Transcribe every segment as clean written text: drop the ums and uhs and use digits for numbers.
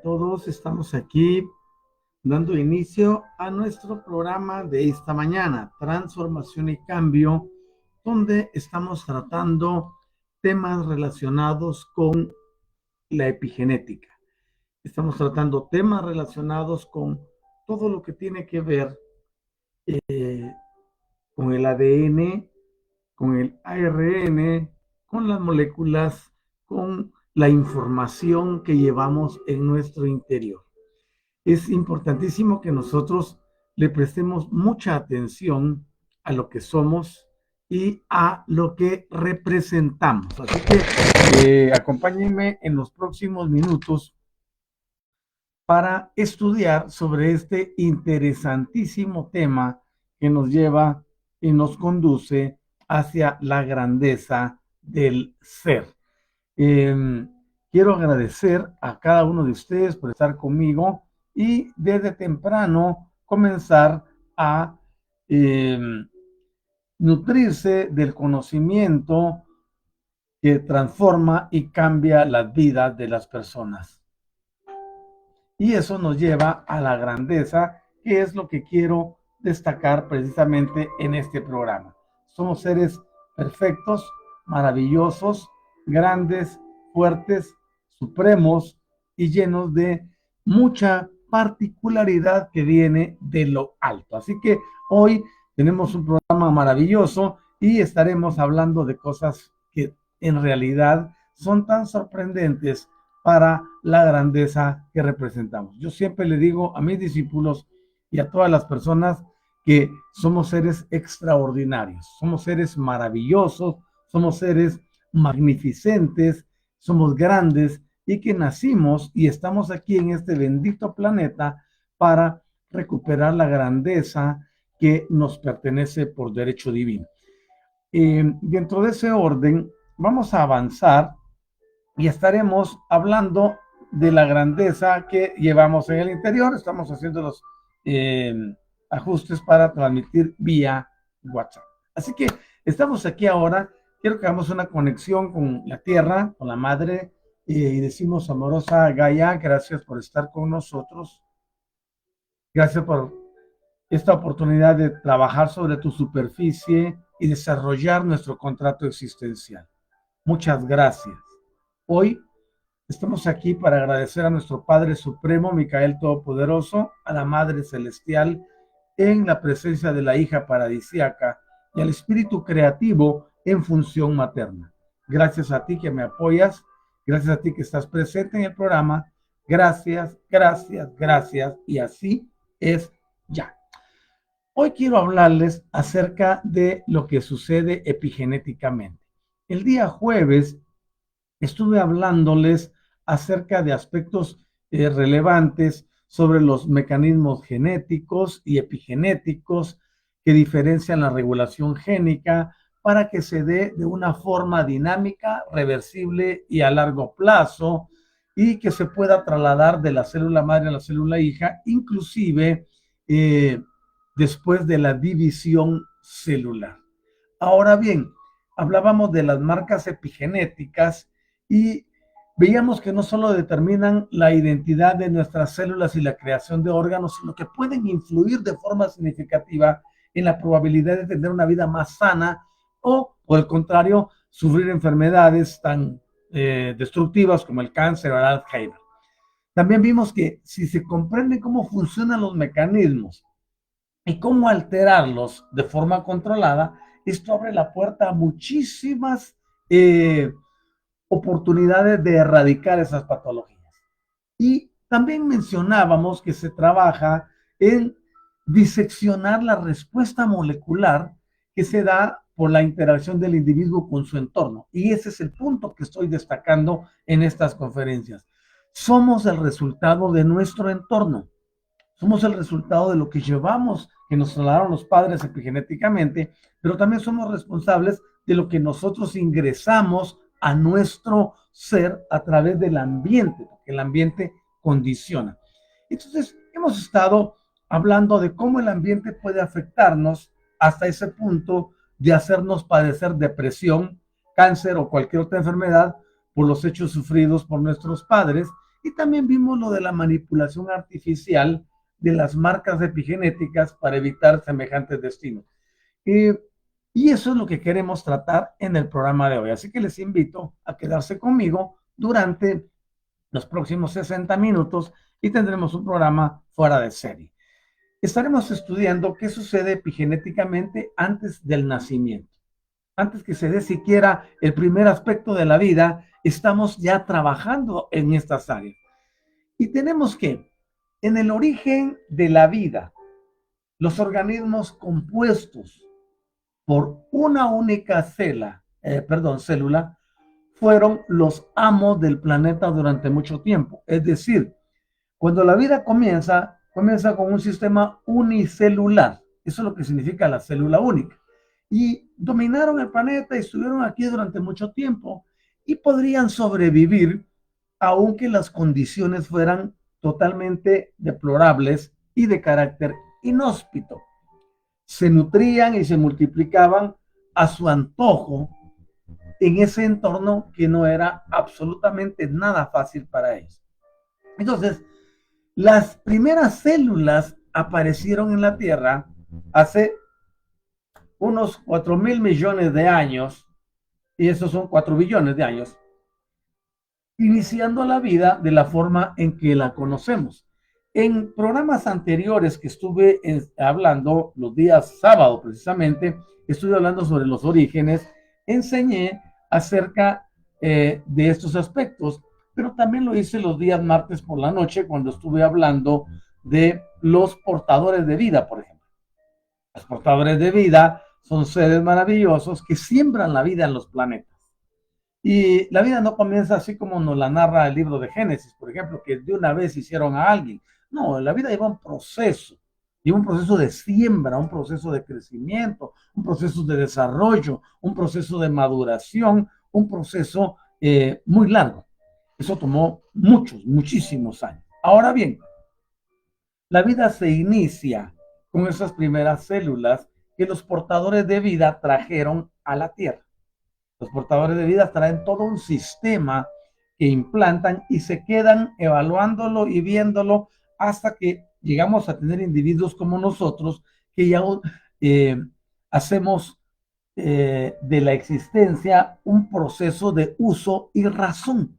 todos, estamos aquí dando inicio a nuestro programa de esta mañana, Transformación y Cambio, donde estamos tratando temas relacionados con la epigenética. Estamos tratando temas relacionados con todo lo que tiene que ver con el ADN, con el ARN, con las moléculas, con la información que llevamos en nuestro interior. Es importantísimo que nosotros le prestemos mucha atención a lo que somos y a lo que representamos. Así que acompáñenme en los próximos minutos para estudiar sobre este interesantísimo tema que nos lleva y nos conduce hacia la grandeza del ser. Quiero agradecer a cada uno de ustedes por estar conmigo y desde temprano comenzar a nutrirse del conocimiento que transforma y cambia las vidas de las personas. Y eso nos lleva a la grandeza, que es lo que quiero destacar precisamente en este programa. Somos seres perfectos, maravillosos, grandes, fuertes, supremos y llenos de mucha particularidad que viene de lo alto. Así que hoy tenemos un programa maravilloso y estaremos hablando de cosas que en realidad son tan sorprendentes para la grandeza que representamos. Yo siempre le digo a mis discípulos y a todas las personas que somos seres extraordinarios, somos seres maravillosos, somos seres magnificentes, somos grandes y que nacimos y estamos aquí en este bendito planeta para recuperar la grandeza que nos pertenece por derecho divino. Dentro de ese orden, vamos a avanzar y estaremos hablando de la grandeza que llevamos en el interior. Estamos haciendo los ajustes para transmitir vía WhatsApp. Así que estamos aquí ahora. Quiero que hagamos una conexión con la tierra, con la madre, y decimos: amorosa Gaia, gracias por estar con nosotros. Gracias por esta oportunidad de trabajar sobre tu superficie y desarrollar nuestro contrato existencial. Muchas gracias. Hoy estamos aquí para agradecer a nuestro Padre Supremo, Micael Todopoderoso, a la Madre Celestial, en la presencia de la hija paradisíaca y al Espíritu Creativo en función materna. Gracias a ti que me apoyas, gracias a ti que estás presente en el programa. Gracias, gracias, gracias, y así es ya. Hoy quiero hablarles acerca de lo que sucede epigenéticamente. El día jueves estuve hablándoles acerca de aspectos relevantes sobre los mecanismos genéticos y epigenéticos que diferencian la regulación génica para que se dé de una forma dinámica, reversible y a largo plazo, y que se pueda trasladar de la célula madre a la célula hija, inclusive después de la división celular. Ahora bien, hablábamos de las marcas epigenéticas y veíamos que no solo determinan la identidad de nuestras células y la creación de órganos, sino que pueden influir de forma significativa en la probabilidad de tener una vida más sana o, por el contrario, sufrir enfermedades tan destructivas como el cáncer o el Alzheimer. También vimos que si se comprende cómo funcionan los mecanismos y cómo alterarlos de forma controlada, esto abre la puerta a muchísimas oportunidades de erradicar esas patologías. Y también mencionábamos que se trabaja en diseccionar la respuesta molecular que se da por la interacción del individuo con su entorno. Y ese es el punto que estoy destacando en estas conferencias. Somos el resultado de nuestro entorno. Somos el resultado de lo que llevamos, que nos traslladaron los padres epigenéticamente, pero también somos responsables de lo que nosotros ingresamos a nuestro ser a través del ambiente, porque el ambiente condiciona. Entonces, hemos estado hablando de cómo el ambiente puede afectarnos hasta ese punto de hacernos padecer depresión, cáncer o cualquier otra enfermedad por los hechos sufridos por nuestros padres, Y también vimos lo de la manipulación artificial de las marcas epigenéticas para evitar semejantes destinos. Eh, y eso es lo que queremos tratar en el programa de hoy. Así que les invito a quedarse conmigo durante los próximos 60 minutos y tendremos un programa fuera de serie. Estaremos estudiando qué sucede epigenéticamente antes del nacimiento. Antes que se dé siquiera el primer aspecto de la vida, estamos ya trabajando en estas áreas. Y tenemos que, en el origen de la vida, los organismos compuestos por una única célula, fueron los amos del planeta durante mucho tiempo. Es decir, cuando la vida comienza con un sistema unicelular. Eso es lo que significa la célula única. Y dominaron el planeta y estuvieron aquí durante mucho tiempo y podrían sobrevivir aunque las condiciones fueran totalmente deplorables y de carácter inhóspito. Se nutrían y se multiplicaban a su antojo en ese entorno que no era absolutamente nada fácil para ellos. Entonces, las primeras células aparecieron en la Tierra hace unos 4.000 millones de años, y esos son 4 billones de años, iniciando la vida de la forma en que la conocemos. En programas anteriores que estuve hablando, los días sábado precisamente, estuve hablando sobre los orígenes, enseñé acerca de estos aspectos, pero también lo hice los días martes por la noche cuando estuve hablando de los portadores de vida, por ejemplo. Los portadores de vida son seres maravillosos que siembran la vida en los planetas. Y la vida no comienza así como nos la narra el libro de Génesis, por ejemplo, que de una vez hicieron a alguien. No, la vida lleva un proceso de siembra, un proceso de crecimiento, un proceso de desarrollo, un proceso de maduración, un proceso muy largo. Eso tomó muchísimos años. Ahora bien, la vida se inicia con esas primeras células que los portadores de vida trajeron a la Tierra. Los portadores de vida traen todo un sistema que implantan y se quedan evaluándolo y viéndolo hasta que llegamos a tener individuos como nosotros que ya hacemos de la existencia un proceso de uso y razón.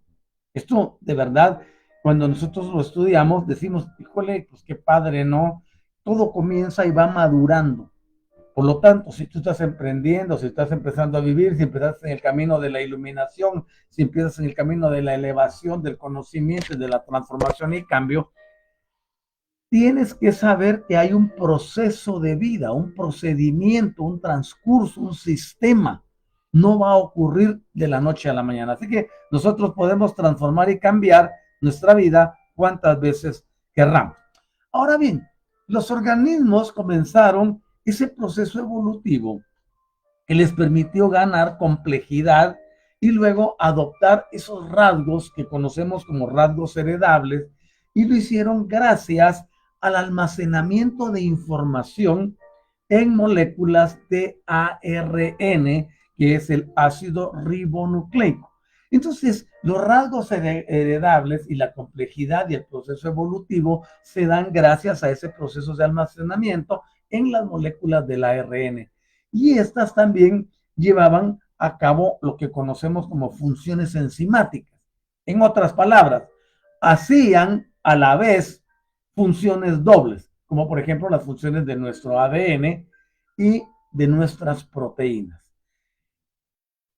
Esto de verdad, cuando nosotros lo estudiamos, decimos, híjole, pues qué padre, ¿no? Todo comienza y va madurando. Por lo tanto, si tú estás emprendiendo, si estás empezando a vivir, si empiezas en el camino de la iluminación, si empiezas en el camino de la elevación, del conocimiento, de la transformación y cambio, tienes que saber que hay un proceso de vida, un procedimiento, un transcurso, un sistema. No va a ocurrir de la noche a la mañana. Así que nosotros podemos transformar y cambiar nuestra vida cuantas veces querramos. Ahora bien, los organismos comenzaron ese proceso evolutivo que les permitió ganar complejidad y luego adoptar esos rasgos que conocemos como rasgos heredables, y lo hicieron gracias al almacenamiento de información en moléculas de ARN, que es el ácido ribonucleico. Entonces, los rasgos heredables y la complejidad y el proceso evolutivo se dan gracias a ese proceso de almacenamiento en las moléculas del ARN. Y estas también llevaban a cabo lo que conocemos como funciones enzimáticas. En otras palabras, hacían a la vez funciones dobles, como por ejemplo las funciones de nuestro ADN y de nuestras proteínas.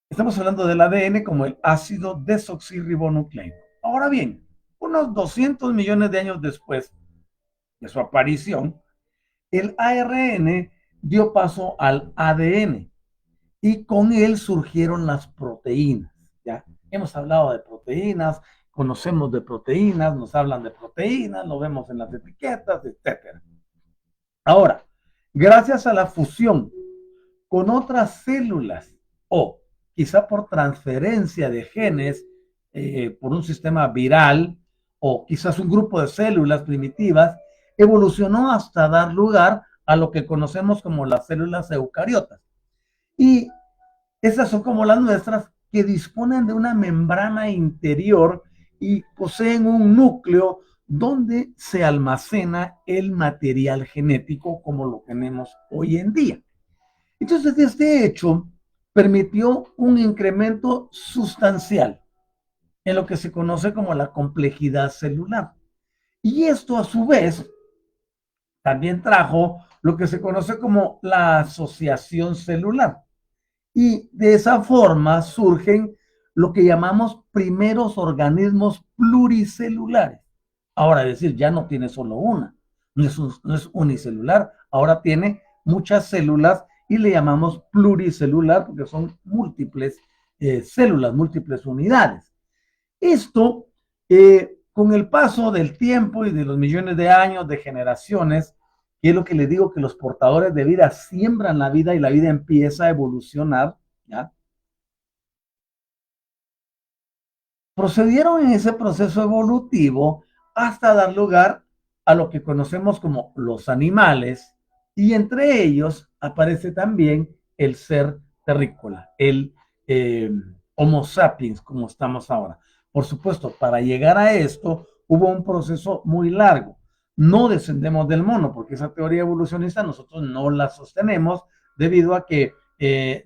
Estamos hablando del ADN como el ácido desoxirribonucleico. Ahora bien, unos 200 millones de años después de su aparición, el ARN dio paso al ADN y con él surgieron las proteínas. ¿Ya? Hemos hablado de proteínas, conocemos de proteínas, nos hablan de proteínas, lo vemos en las etiquetas, etc. Ahora, gracias a la fusión con otras células o quizá por transferencia de genes, por un sistema viral o quizás un grupo de células primitivas, evolucionó hasta dar lugar a lo que conocemos como las células eucariotas. Y esas son como las nuestras, que disponen de una membrana interior y poseen un núcleo donde se almacena el material genético como lo tenemos hoy en día. Entonces, este hecho permitió un incremento sustancial en lo que se conoce como la complejidad celular. Y esto a su vez también trajo lo que se conoce como la asociación celular. Y de esa forma surgen lo que llamamos primeros organismos pluricelulares. Ahora, es decir, ya no tiene solo una, no es unicelular, ahora tiene muchas células y le llamamos pluricelular porque son múltiples células, múltiples unidades. Esto, con el paso del tiempo y de los millones de años, de generaciones, que es lo que les digo, que los portadores de vida siembran la vida y la vida empieza a evolucionar, ¿ya? Procedieron en ese proceso evolutivo hasta dar lugar a lo que conocemos como los animales, y entre ellos aparece también el ser terrícola, el eh, Homo sapiens, como estamos ahora. Por supuesto, para llegar a esto hubo un proceso muy largo. No descendemos del mono, porque esa teoría evolucionista nosotros no la sostenemos debido a que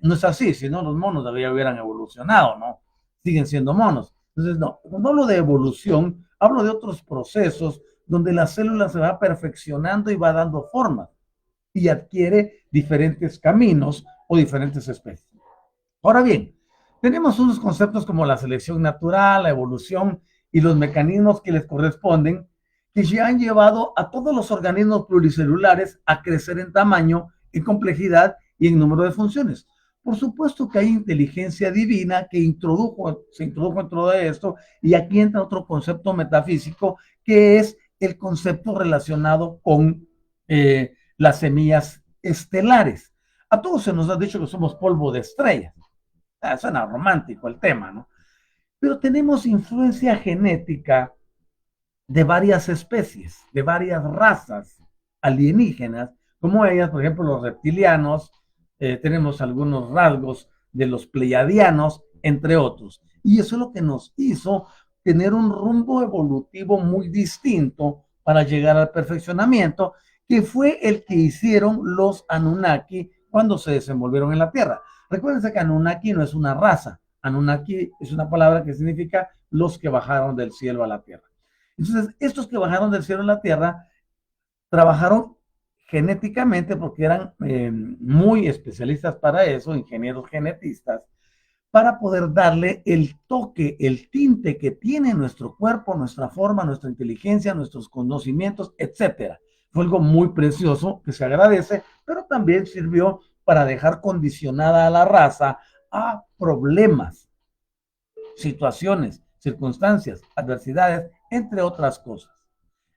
no es así, si no los monos todavía hubieran evolucionado, ¿no? Siguen siendo monos. Entonces, no, cuando hablo de evolución, hablo de otros procesos donde la célula se va perfeccionando y va dando forma y adquiere diferentes caminos o diferentes especies. Ahora bien, tenemos unos conceptos como la selección natural, la evolución y los mecanismos que les corresponden, que ya han llevado a todos los organismos pluricelulares a crecer en tamaño, en complejidad y en número de funciones. Por supuesto que hay inteligencia divina que se introdujo en todo esto, y aquí entra otro concepto metafísico que es el concepto relacionado con las semillas estelares. A todos se nos ha dicho que somos polvo de estrellas. Suena romántico el tema, ¿no? Pero tenemos influencia genética de varias especies, de varias razas alienígenas, como ellas, por ejemplo, los reptilianos, tenemos algunos rasgos de los pleiadianos, entre otros. Y eso es lo que nos hizo tener un rumbo evolutivo muy distinto para llegar al perfeccionamiento, que fue el que hicieron los Anunnaki cuando se desenvolvieron en la Tierra. Recuérdense que Anunnaki no es una raza, Anunnaki es una palabra que significa los que bajaron del cielo a la Tierra. Entonces, estos que bajaron del cielo a la Tierra trabajaron genéticamente porque eran muy especialistas para eso, ingenieros genetistas, para poder darle el toque, el tinte que tiene nuestro cuerpo, nuestra forma, nuestra inteligencia, nuestros conocimientos, etcétera. Fue algo muy precioso que se agradece, pero también sirvió para dejar condicionada a la raza a problemas, situaciones, circunstancias, adversidades, entre otras cosas.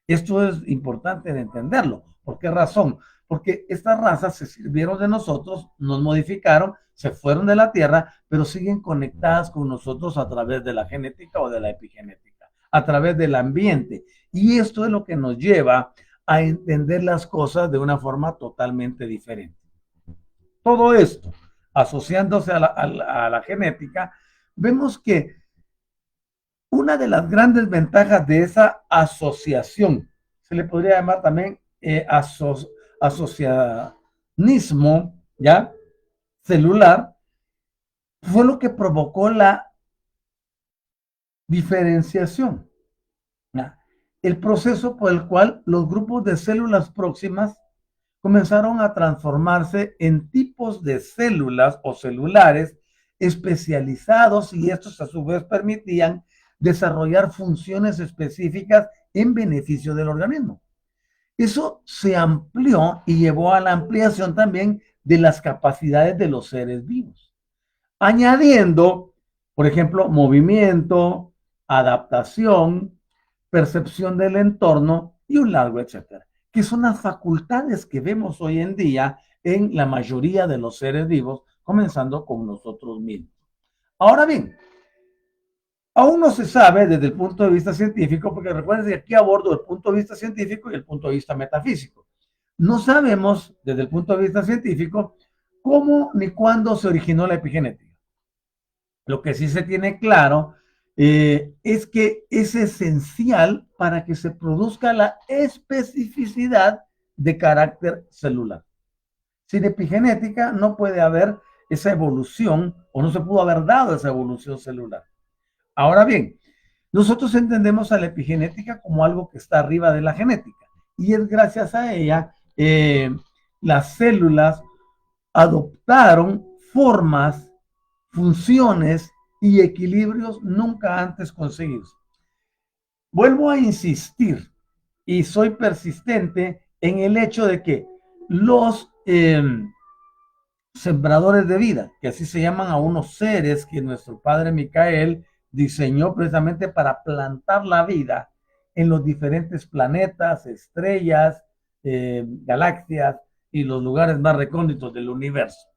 Esto es importante de entenderlo. ¿Por qué razón? Porque estas razas se sirvieron de nosotros, nos modificaron, se fueron de la Tierra, pero siguen conectadas con nosotros a través de la genética o de la epigenética, a través del ambiente. Y esto es lo que nos lleva a entender las cosas de una forma totalmente diferente. Todo esto, asociándose a la genética, vemos que una de las grandes ventajas de esa asociación, se le podría llamar también asocianismo, ¿ya? Celular, fue lo que provocó la diferenciación, ¿ya? El proceso por el cual los grupos de células próximas comenzaron a transformarse en tipos de células o celulares especializados, y estos a su vez permitían desarrollar funciones específicas en beneficio del organismo. Eso se amplió y llevó a la ampliación también de las capacidades de los seres vivos, añadiendo, por ejemplo, movimiento, adaptación, percepción del entorno y un largo etcétera, que son las facultades que vemos hoy en día en la mayoría de los seres vivos, comenzando con nosotros mismos. Ahora bien, aún no se sabe desde el punto de vista científico, porque recuerden que aquí abordo el punto de vista científico y el punto de vista metafísico. No sabemos desde el punto de vista científico cómo ni cuándo se originó la epigenética. Lo que sí se tiene claro es que es esencial para que se produzca la especificidad de carácter celular. Sin epigenética no puede haber esa evolución o no se pudo haber dado esa evolución celular. Ahora bien, nosotros entendemos a la epigenética como algo que está arriba de la genética y es gracias a ella las células adoptaron formas, funciones y equilibrios nunca antes conseguidos. Vuelvo a insistir y soy persistente en el hecho de que los sembradores de vida, que así se llaman a unos seres que nuestro padre Micael diseñó precisamente para plantar la vida en los diferentes planetas, estrellas, galaxias y los lugares más recónditos del universo.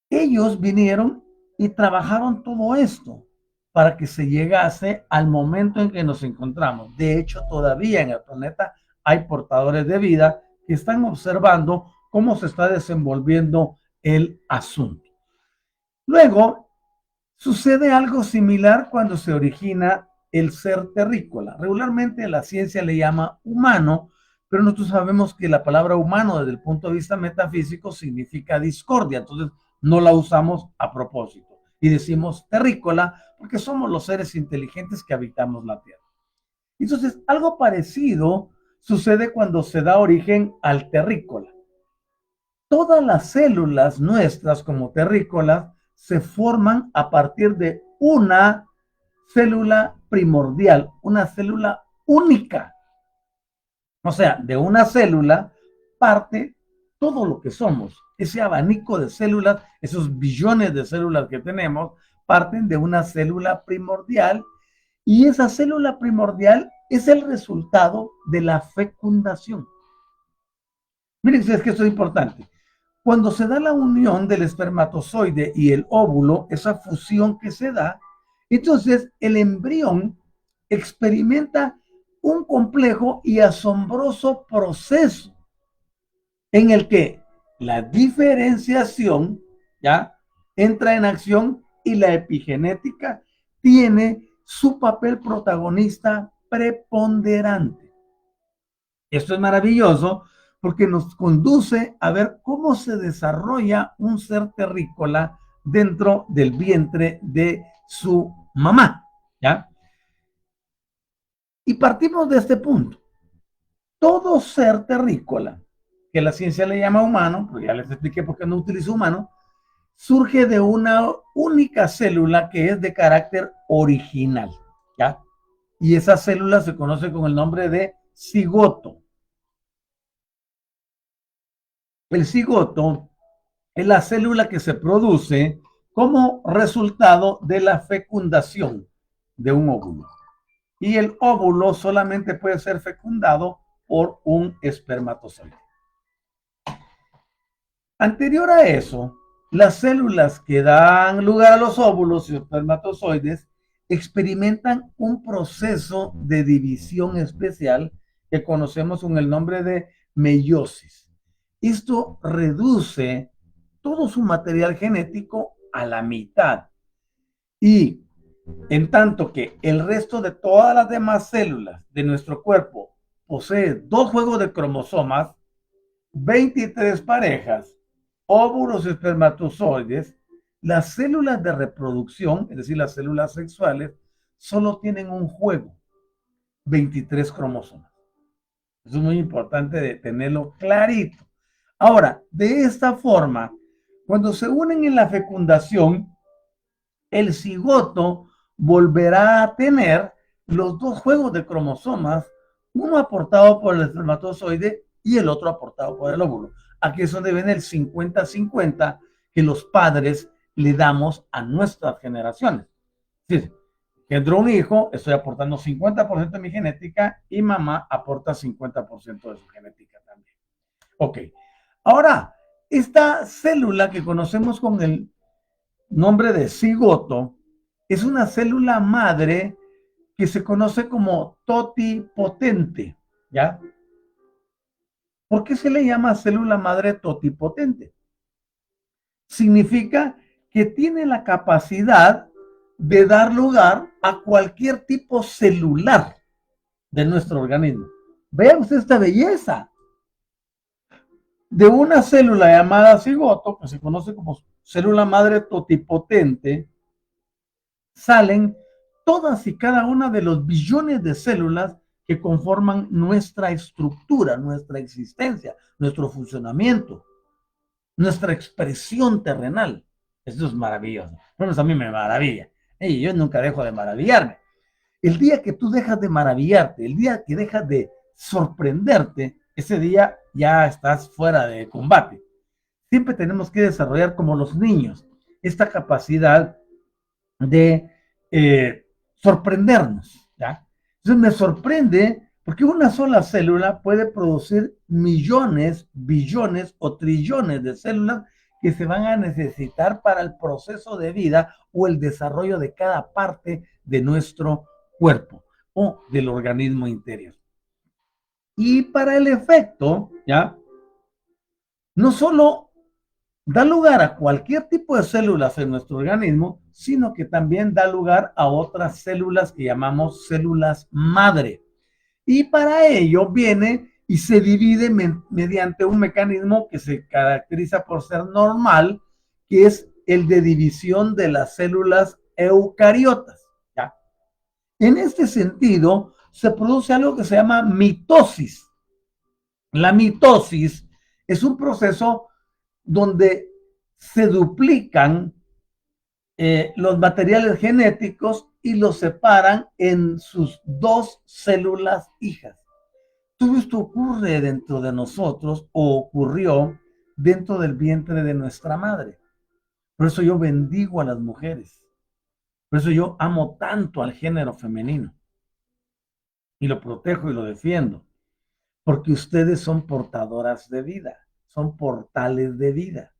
Ellos vinieron y trabajaron todo esto para que se llegase al momento en que nos encontramos. De hecho, todavía en el planeta hay portadores de vida que están observando cómo se está desenvolviendo el asunto. Luego, sucede algo similar cuando se origina el ser terrícola. Regularmente la ciencia le llama humano, pero nosotros sabemos que la palabra humano desde el punto de vista metafísico significa discordia, entonces no la usamos a propósito y decimos terrícola porque somos los seres inteligentes que habitamos la Tierra. Entonces, algo parecido sucede cuando se da origen al terrícola. Todas las células nuestras como terrícolas se forman a partir de una célula primordial, una célula única. O sea, de una célula parte todo lo que somos. Ese abanico de células, esos billones de células que tenemos, parten de una célula primordial y esa célula primordial es el resultado de la fecundación. Miren, es que esto es importante. Cuando se da la unión del espermatozoide y el óvulo, esa fusión que se da, entonces el embrión experimenta un complejo y asombroso proceso en el que la diferenciación ya entra en acción y la epigenética tiene su papel protagonista preponderante. Esto es maravilloso porque nos conduce a ver cómo se desarrolla un ser terrícola dentro del vientre de su mamá, ¿ya? Y partimos de este punto. Todo ser terrícola, que la ciencia le llama humano, pues ya les expliqué por qué no utilizo humano, surge de una única célula que es de carácter original, ¿ya? Y esa célula se conoce con el nombre de cigoto. El cigoto es la célula que se produce como resultado de la fecundación de un óvulo. Y el óvulo solamente puede ser fecundado por un espermatozoide. Anterior a eso, las células que dan lugar a los óvulos y espermatozoides experimentan un proceso de división especial que conocemos con el nombre de meiosis. Esto reduce todo su material genético a la mitad. Y en tanto que el resto de todas las demás células de nuestro cuerpo posee 2 juegos de cromosomas, 23 parejas, óvulos y espermatozoides, las células de reproducción, es decir, las células sexuales, solo tienen un juego, 23 cromosomas. Eso es muy importante de tenerlo clarito. Ahora, de esta forma, cuando se unen en la fecundación, el cigoto volverá a tener los 2 juegos de cromosomas, uno aportado por el espermatozoide y el otro aportado por el óvulo. Aquí es donde viene el 50-50 que los padres le damos a nuestras generaciones. Sí, entró un hijo, estoy aportando 50% de mi genética y mamá aporta 50% de su genética también. Ok, ahora, esta célula que conocemos con el nombre de cigoto es una célula madre que se conoce como totipotente, ¿ya? ¿Por qué se le llama célula madre totipotente? Significa que tiene la capacidad de dar lugar a cualquier tipo celular de nuestro organismo. Vean ustedes esta belleza. De una célula llamada cigoto, que se conoce como célula madre totipotente, salen todas y cada una de los billones de células que conforman nuestra estructura, nuestra existencia, nuestro funcionamiento, nuestra expresión terrenal. Eso es maravilloso. Bueno, a mí me maravilla. Y yo nunca dejo de maravillarme. El día que tú dejas de maravillarte, el día que dejas de sorprenderte, ese día ya estás fuera de combate. Siempre tenemos que desarrollar como los niños esta capacidad de sorprendernos, ¿ya? Entonces me sorprende porque una sola célula puede producir millones, billones o trillones de células que se van a necesitar para el proceso de vida o el desarrollo de cada parte de nuestro cuerpo o del organismo interior. Y para el efecto, ¿ya? No solo da lugar a cualquier tipo de células en nuestro organismo, sino que también da lugar a otras células que llamamos células madre. Y para ello viene y se divide mediante un mecanismo que se caracteriza por ser normal, que es el de división de las células eucariotas. ¿Ya? En este sentido, se produce algo que se llama mitosis. La mitosis es un proceso donde se duplican los materiales genéticos y los separan en sus dos células hijas. Todo esto ocurre dentro de nosotros o ocurrió dentro del vientre de nuestra madre. Por eso yo bendigo a las mujeres. Por eso yo amo tanto al género femenino. Y lo protejo y lo defiendo. Porque ustedes son portadoras de vida. Son portales de vida.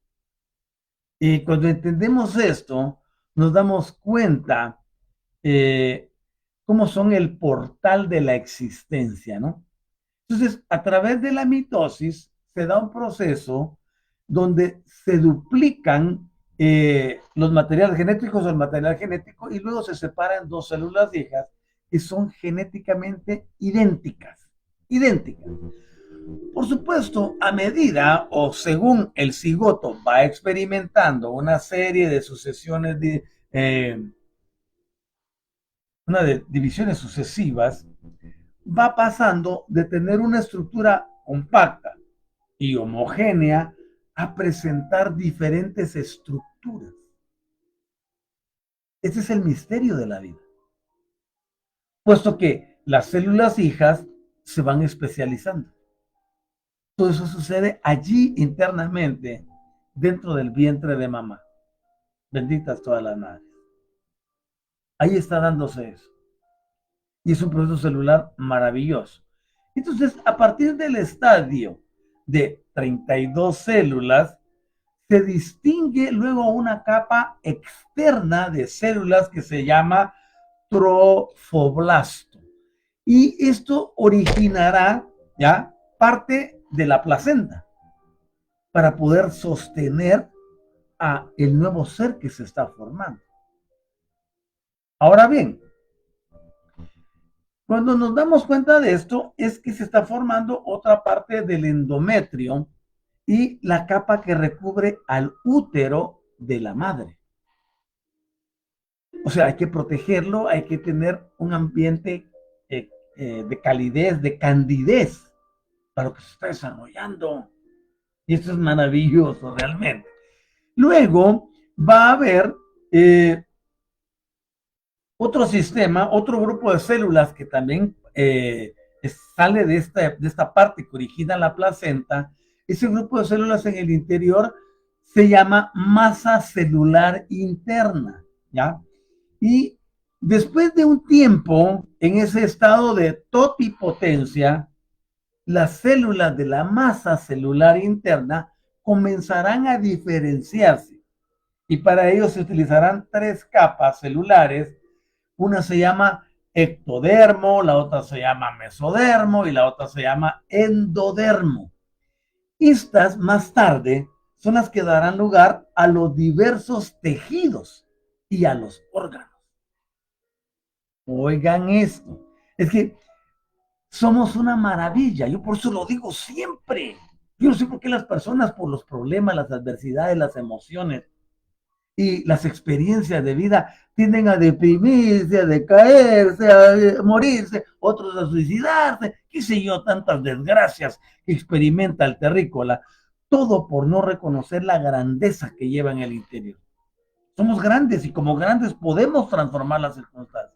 Y cuando entendemos esto, nos damos cuenta cómo son el portal de la existencia, ¿no? Entonces, a través de la mitosis se da un proceso donde se duplican los materiales genéticos o el material genético y luego se separan dos células hijas que son genéticamente idénticas. Idénticas. Por supuesto, a medida o según el cigoto va experimentando una serie de sucesiones una de divisiones sucesivas, va pasando de tener una estructura compacta y homogénea a presentar diferentes estructuras. Ese es el misterio de la vida. Puesto que las células hijas se van especializando. Todo eso sucede allí internamente, dentro del vientre de mamá. Benditas todas las madres. Ahí está dándose eso. Y es un proceso celular maravilloso. Entonces, a partir del estadio de 32 células, se distingue luego una capa externa de células que se llama trofoblasto. Y esto originará ya parte de la placenta para poder sostener a el nuevo ser que se está formando. Ahora bien, cuando nos damos cuenta de esto, es que se está formando otra parte del endometrio y la capa que recubre al útero de la madre. O sea, hay que protegerlo, hay que tener un ambiente de calidez, de candidez para lo que se está desarrollando. Y esto es maravilloso realmente. Luego va a haber otro sistema, otro grupo de células que también sale de esta parte que origina la placenta. Ese grupo de células en el interior se llama masa celular interna, ¿ya? Y después de un tiempo en ese estado de totipotencia, las células de la masa celular interna comenzarán a diferenciarse. Y para ello se utilizarán tres capas celulares. Una se llama ectodermo, la otra se llama mesodermo y la otra se llama endodermo. Estas más tarde son las que darán lugar a los diversos tejidos y a los órganos. Oigan esto. Es que somos una maravilla. Yo por eso lo digo siempre. Yo no sé por qué las personas, por los problemas, las adversidades, las emociones y las experiencias de vida, tienden a deprimirse, a decaerse, a morirse, otros a suicidarse, qué sé yo, tantas desgracias que experimenta el terrícola. Todo por no reconocer la grandeza que lleva en el interior. Somos grandes y como grandes podemos transformar las circunstancias.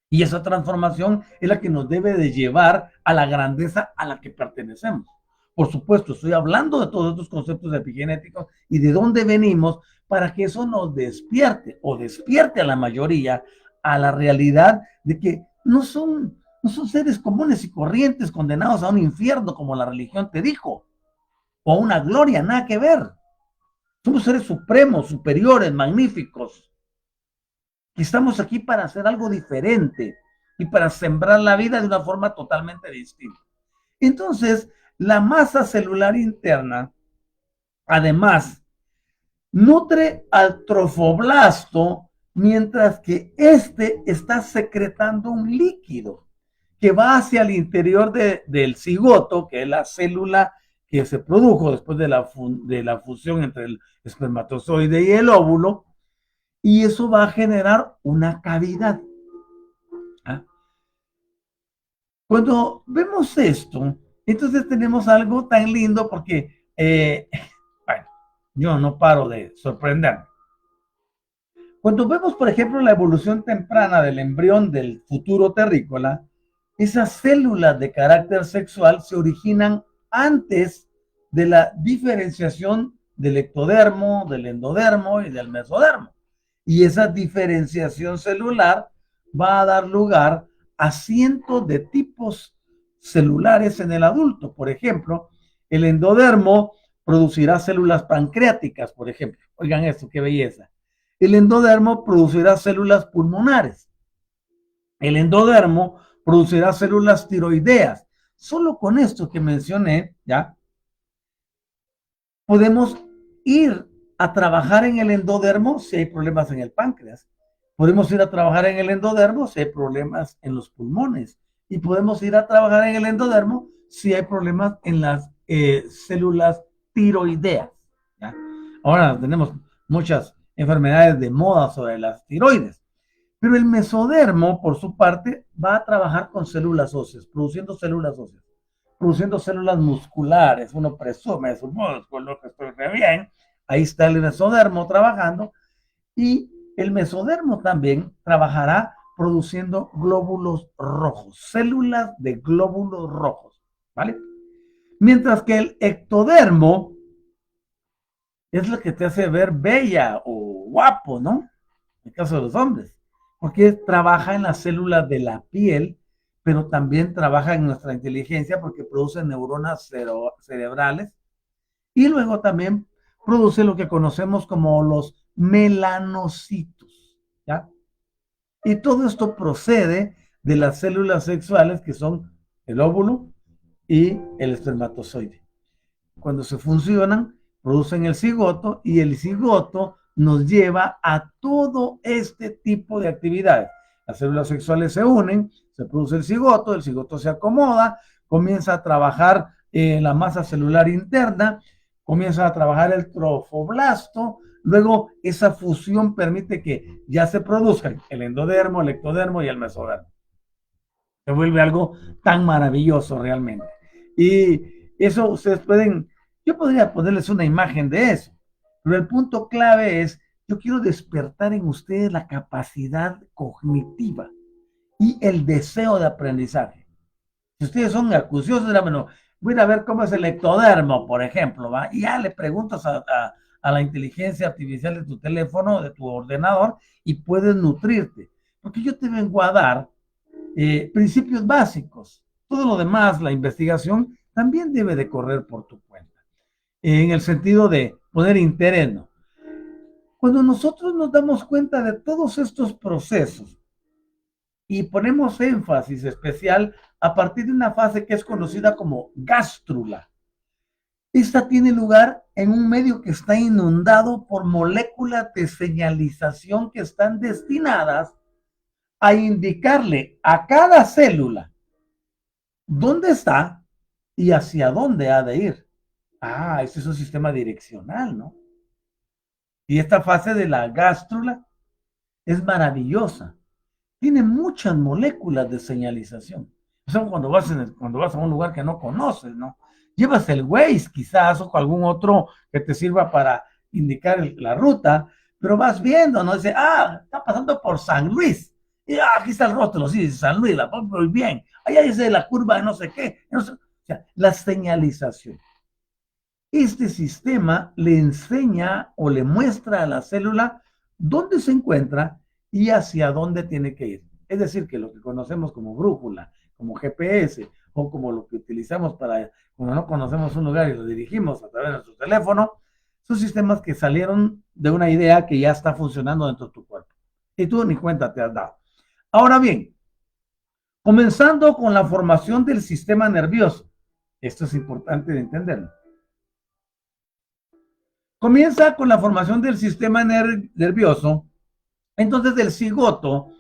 Y esa transformación es la que nos debe de llevar a la grandeza a la que pertenecemos. Por supuesto, estoy hablando de todos estos conceptos epigenéticos y de dónde venimos para que eso nos despierte o despierte a la mayoría a la realidad de que no son seres comunes y corrientes condenados a un infierno como la religión te dijo, o a una gloria, nada que ver. Somos seres supremos, superiores, magníficos, que estamos aquí para hacer algo diferente y para sembrar la vida de una forma totalmente distinta. Entonces, la masa celular interna, además, nutre al trofoblasto mientras que éste está secretando un líquido que va hacia el interior del cigoto, que es la célula que se produjo después de la fusión entre el espermatozoide y el óvulo, y eso va a generar una cavidad. ¿Ah? Cuando vemos esto, entonces tenemos algo tan lindo porque, bueno, yo no paro de sorprenderme. Cuando vemos, por ejemplo, la evolución temprana del embrión del futuro terrícola, esas células de carácter sexual se originan antes de la diferenciación del ectodermo, del endodermo y del mesodermo. Y esa diferenciación celular va a dar lugar a cientos de tipos celulares en el adulto. Por ejemplo, el endodermo producirá células pancreáticas, por ejemplo. Oigan esto, qué belleza. El endodermo producirá células pulmonares. El endodermo producirá células tiroideas. Solo con esto que mencioné, ya podemos ir a trabajar en el endodermo si hay problemas en el páncreas. Podemos ir a trabajar en el endodermo si hay problemas en los pulmones. Y podemos ir a trabajar en el endodermo si hay problemas en las células tiroideas. ¿Ya? Ahora tenemos muchas enfermedades de moda sobre las tiroides. Pero el mesodermo, por su parte, va a trabajar con células óseas, produciendo células musculares. Uno presume su músculo, que estoy re bien. Ahí está el mesodermo trabajando. Y el mesodermo también trabajará produciendo glóbulos rojos, células de glóbulos rojos, ¿vale? Mientras que el ectodermo es lo que te hace ver bella o guapo, ¿no? En el caso de los hombres, porque trabaja en las células de la piel, pero también trabaja en nuestra inteligencia porque produce neuronas cerebrales y luego también produce lo que conocemos como los melanocitos, ¿ya? Y todo esto procede de las células sexuales que son el óvulo y el espermatozoide. Cuando se funcionan, producen el cigoto y el cigoto nos lleva a todo este tipo de actividades. Las células sexuales se unen, se produce el cigoto se acomoda, comienza a trabajar la masa celular interna, comienza a trabajar el trofoblasto, luego esa fusión permite que ya se produzcan el endodermo, el ectodermo y el mesodermo. Se vuelve algo tan maravilloso realmente. Y eso ustedes pueden, yo podría ponerles una imagen de eso, pero el punto clave es, yo quiero despertar en ustedes la capacidad cognitiva y el deseo de aprendizaje. Si ustedes son acuciosos, dirán, bueno, voy a ver cómo es el ectodermo, por ejemplo, ¿va? Y ya le preguntas a la inteligencia artificial de tu teléfono, de tu ordenador, y puedes nutrirte. Porque yo te vengo a dar principios básicos. Todo lo demás, la investigación, también debe de correr por tu cuenta. En el sentido de poner interés, ¿no? Cuando nosotros nos damos cuenta de todos estos procesos y ponemos énfasis especial a partir de una fase que es conocida como gástrula. Esta tiene lugar en un medio que está inundado por moléculas de señalización que están destinadas a indicarle a cada célula dónde está y hacia dónde ha de ir. Ah, ese es un sistema direccional, ¿no? Y esta fase de la gástrula es maravillosa. Tiene muchas moléculas de señalización. Son cuando vas a un lugar que no conoces, ¿no? Llevas el Waze quizás o algún otro que te sirva para indicar la ruta, pero vas viendo, ¿no? Dice, está pasando por San Luis. Y aquí está el rótulo, sí, dice San Luis, la pongo muy bien. Allá dice la curva de no sé qué. No sé. O sea, la señalización. Este sistema le enseña o le muestra a la célula dónde se encuentra y hacia dónde tiene que ir. Es decir, que lo que conocemos como brújula, como GPS o como lo que utilizamos para cuando no conocemos un lugar y lo dirigimos a través de nuestro teléfono, son sistemas que salieron de una idea que ya está funcionando dentro de tu cuerpo. Y tú ni cuenta te has dado. Ahora bien, comenzando con la formación del sistema nervioso. Esto es importante de entenderlo. Comienza con la formación del sistema nervioso, entonces el cigoto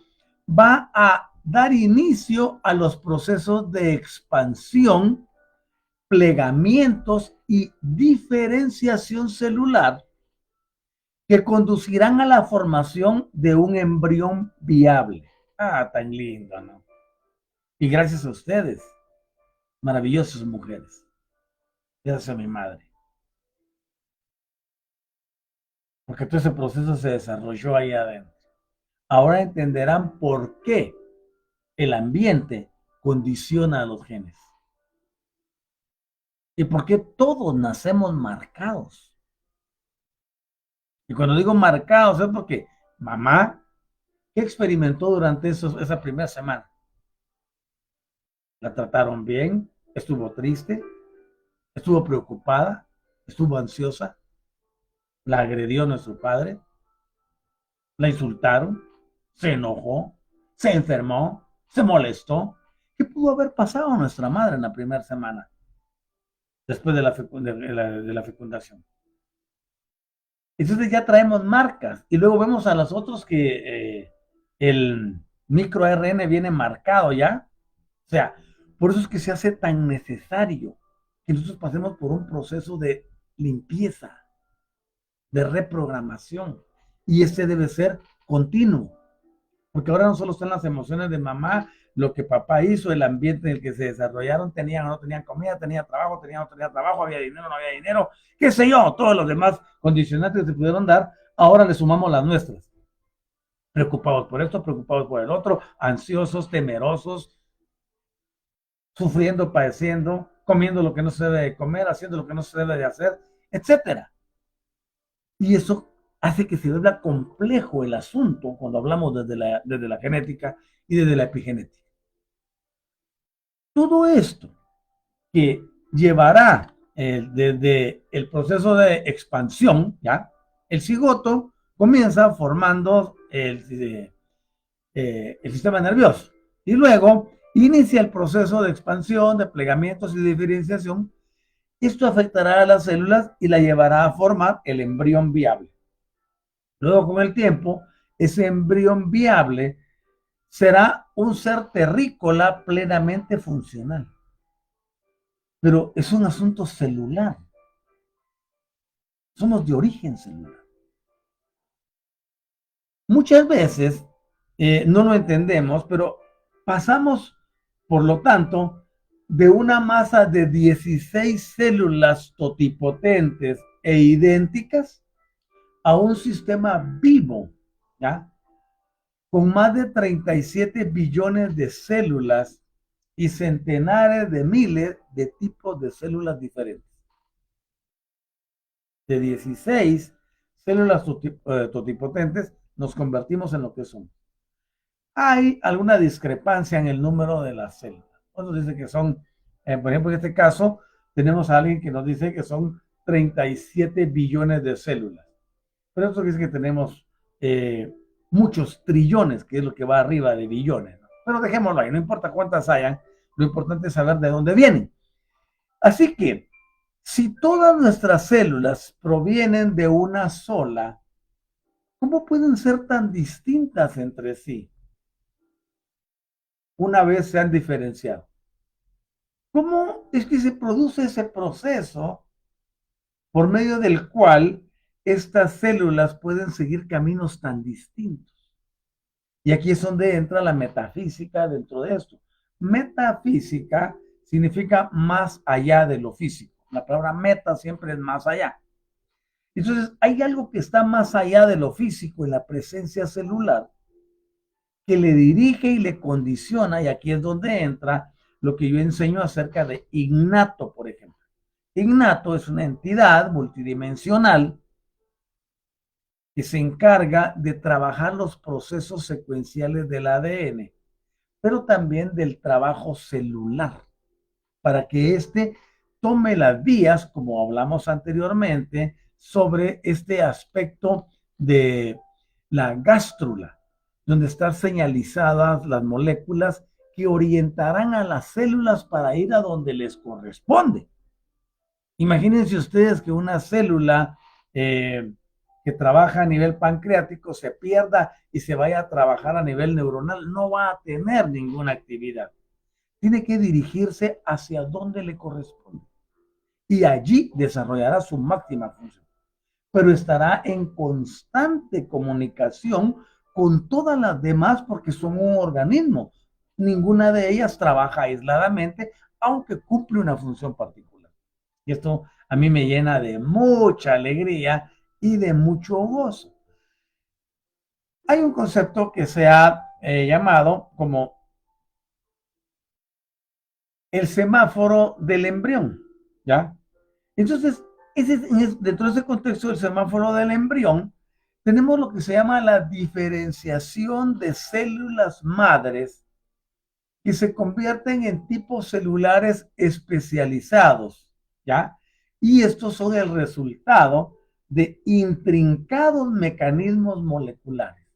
va a dar inicio a los procesos de expansión, plegamientos y diferenciación celular que conducirán a la formación de un embrión viable. Tan lindo, ¿no? Y gracias a ustedes, maravillosas mujeres. Gracias a mi madre. Porque todo ese proceso se desarrolló ahí adentro. Ahora entenderán por qué el ambiente condiciona a los genes. Y por qué todos nacemos marcados. Y cuando digo marcados es porque mamá, ¿qué experimentó durante esa primera semana? ¿La trataron bien? ¿Estuvo triste? ¿Estuvo preocupada? ¿Estuvo ansiosa? ¿La agredió nuestro padre? ¿La insultaron? ¿Se enojó? ¿Se enfermó? ¿Se molestó? ¿Qué pudo haber pasado a nuestra madre en la primera semana? Después de la fecundación. Entonces ya traemos marcas y luego vemos a los otros que el micro ARN viene marcado ya. O sea, por eso es que se hace tan necesario que nosotros pasemos por un proceso de limpieza, de reprogramación. Y este debe ser continuo. Porque ahora no solo están las emociones de mamá, lo que papá hizo, el ambiente en el que se desarrollaron, tenían o no tenían comida, tenían trabajo, tenían o no tenían trabajo, había dinero, no había dinero, qué sé yo, todos los demás condicionantes que se pudieron dar, ahora le sumamos las nuestras. Preocupados por esto, preocupados por el otro, ansiosos, temerosos, sufriendo, padeciendo, comiendo lo que no se debe de comer, haciendo lo que no se debe de hacer, etcétera. Y eso hace que se vuelva complejo el asunto cuando hablamos desde la genética y desde la epigenética. Todo esto que llevará desde el proceso de expansión, ¿ya? El cigoto comienza formando el sistema nervioso y luego inicia el proceso de expansión, de plegamientos y de diferenciación. Esto afectará a las células y la llevará a formar el embrión viable. Luego, con el tiempo, ese embrión viable será un ser terrícola plenamente funcional. Pero es un asunto celular. Somos de origen celular. Muchas veces no lo entendemos, pero pasamos, por lo tanto, de una masa de 16 células totipotentes e idénticas a un sistema vivo, ¿ya? Con más de 37 billones de células y centenares de miles de tipos de células diferentes. De 16 células totipotentes nos convertimos en lo que somos. Hay alguna discrepancia en el número de las células. Otros dicen que son, por ejemplo, en este caso, tenemos a alguien que nos dice que son 37 billones de células. Pero eso dice que tenemos muchos trillones, que es lo que va arriba de billones, ¿no? Pero dejémoslo ahí, no importa cuántas hayan, lo importante es saber de dónde vienen. Así que, si todas nuestras células provienen de una sola, ¿cómo pueden ser tan distintas entre sí? una vez se han diferenciado. ¿Cómo es que se produce ese proceso por medio del cual estas células pueden seguir caminos tan distintos? Y aquí es donde entra la metafísica dentro de esto. Metafísica significa más allá de lo físico. La palabra meta siempre es más allá. Entonces, hay algo que está más allá de lo físico en la presencia celular que le dirige y le condiciona, y aquí es donde entra lo que yo enseño acerca de Ignato, por ejemplo. Ignato es una entidad multidimensional que se encarga de trabajar los procesos secuenciales del ADN, pero también del trabajo celular, para que éste tome las vías, como hablamos anteriormente, sobre este aspecto de la gástrula, donde están señalizadas las moléculas que orientarán a las células para ir a donde les corresponde. Imagínense ustedes que una célula que trabaja a nivel pancreático se pierda y se vaya a trabajar a nivel neuronal, no va a tener ninguna actividad. Tiene que dirigirse hacia donde le corresponde y allí desarrollará su máxima función, pero estará en constante comunicación con todas las demás porque son un organismo. Ninguna de ellas trabaja aisladamente, aunque cumple una función particular. Y esto a mí me llena de mucha alegría y de mucho gozo. Hay un concepto que se ha llamado como el semáforo del embrión, ¿ya? Entonces, dentro de ese contexto del semáforo del embrión, tenemos lo que se llama la diferenciación de células madres que se convierten en tipos celulares especializados, ¿ya? Y estos son el resultado de intrincados mecanismos moleculares.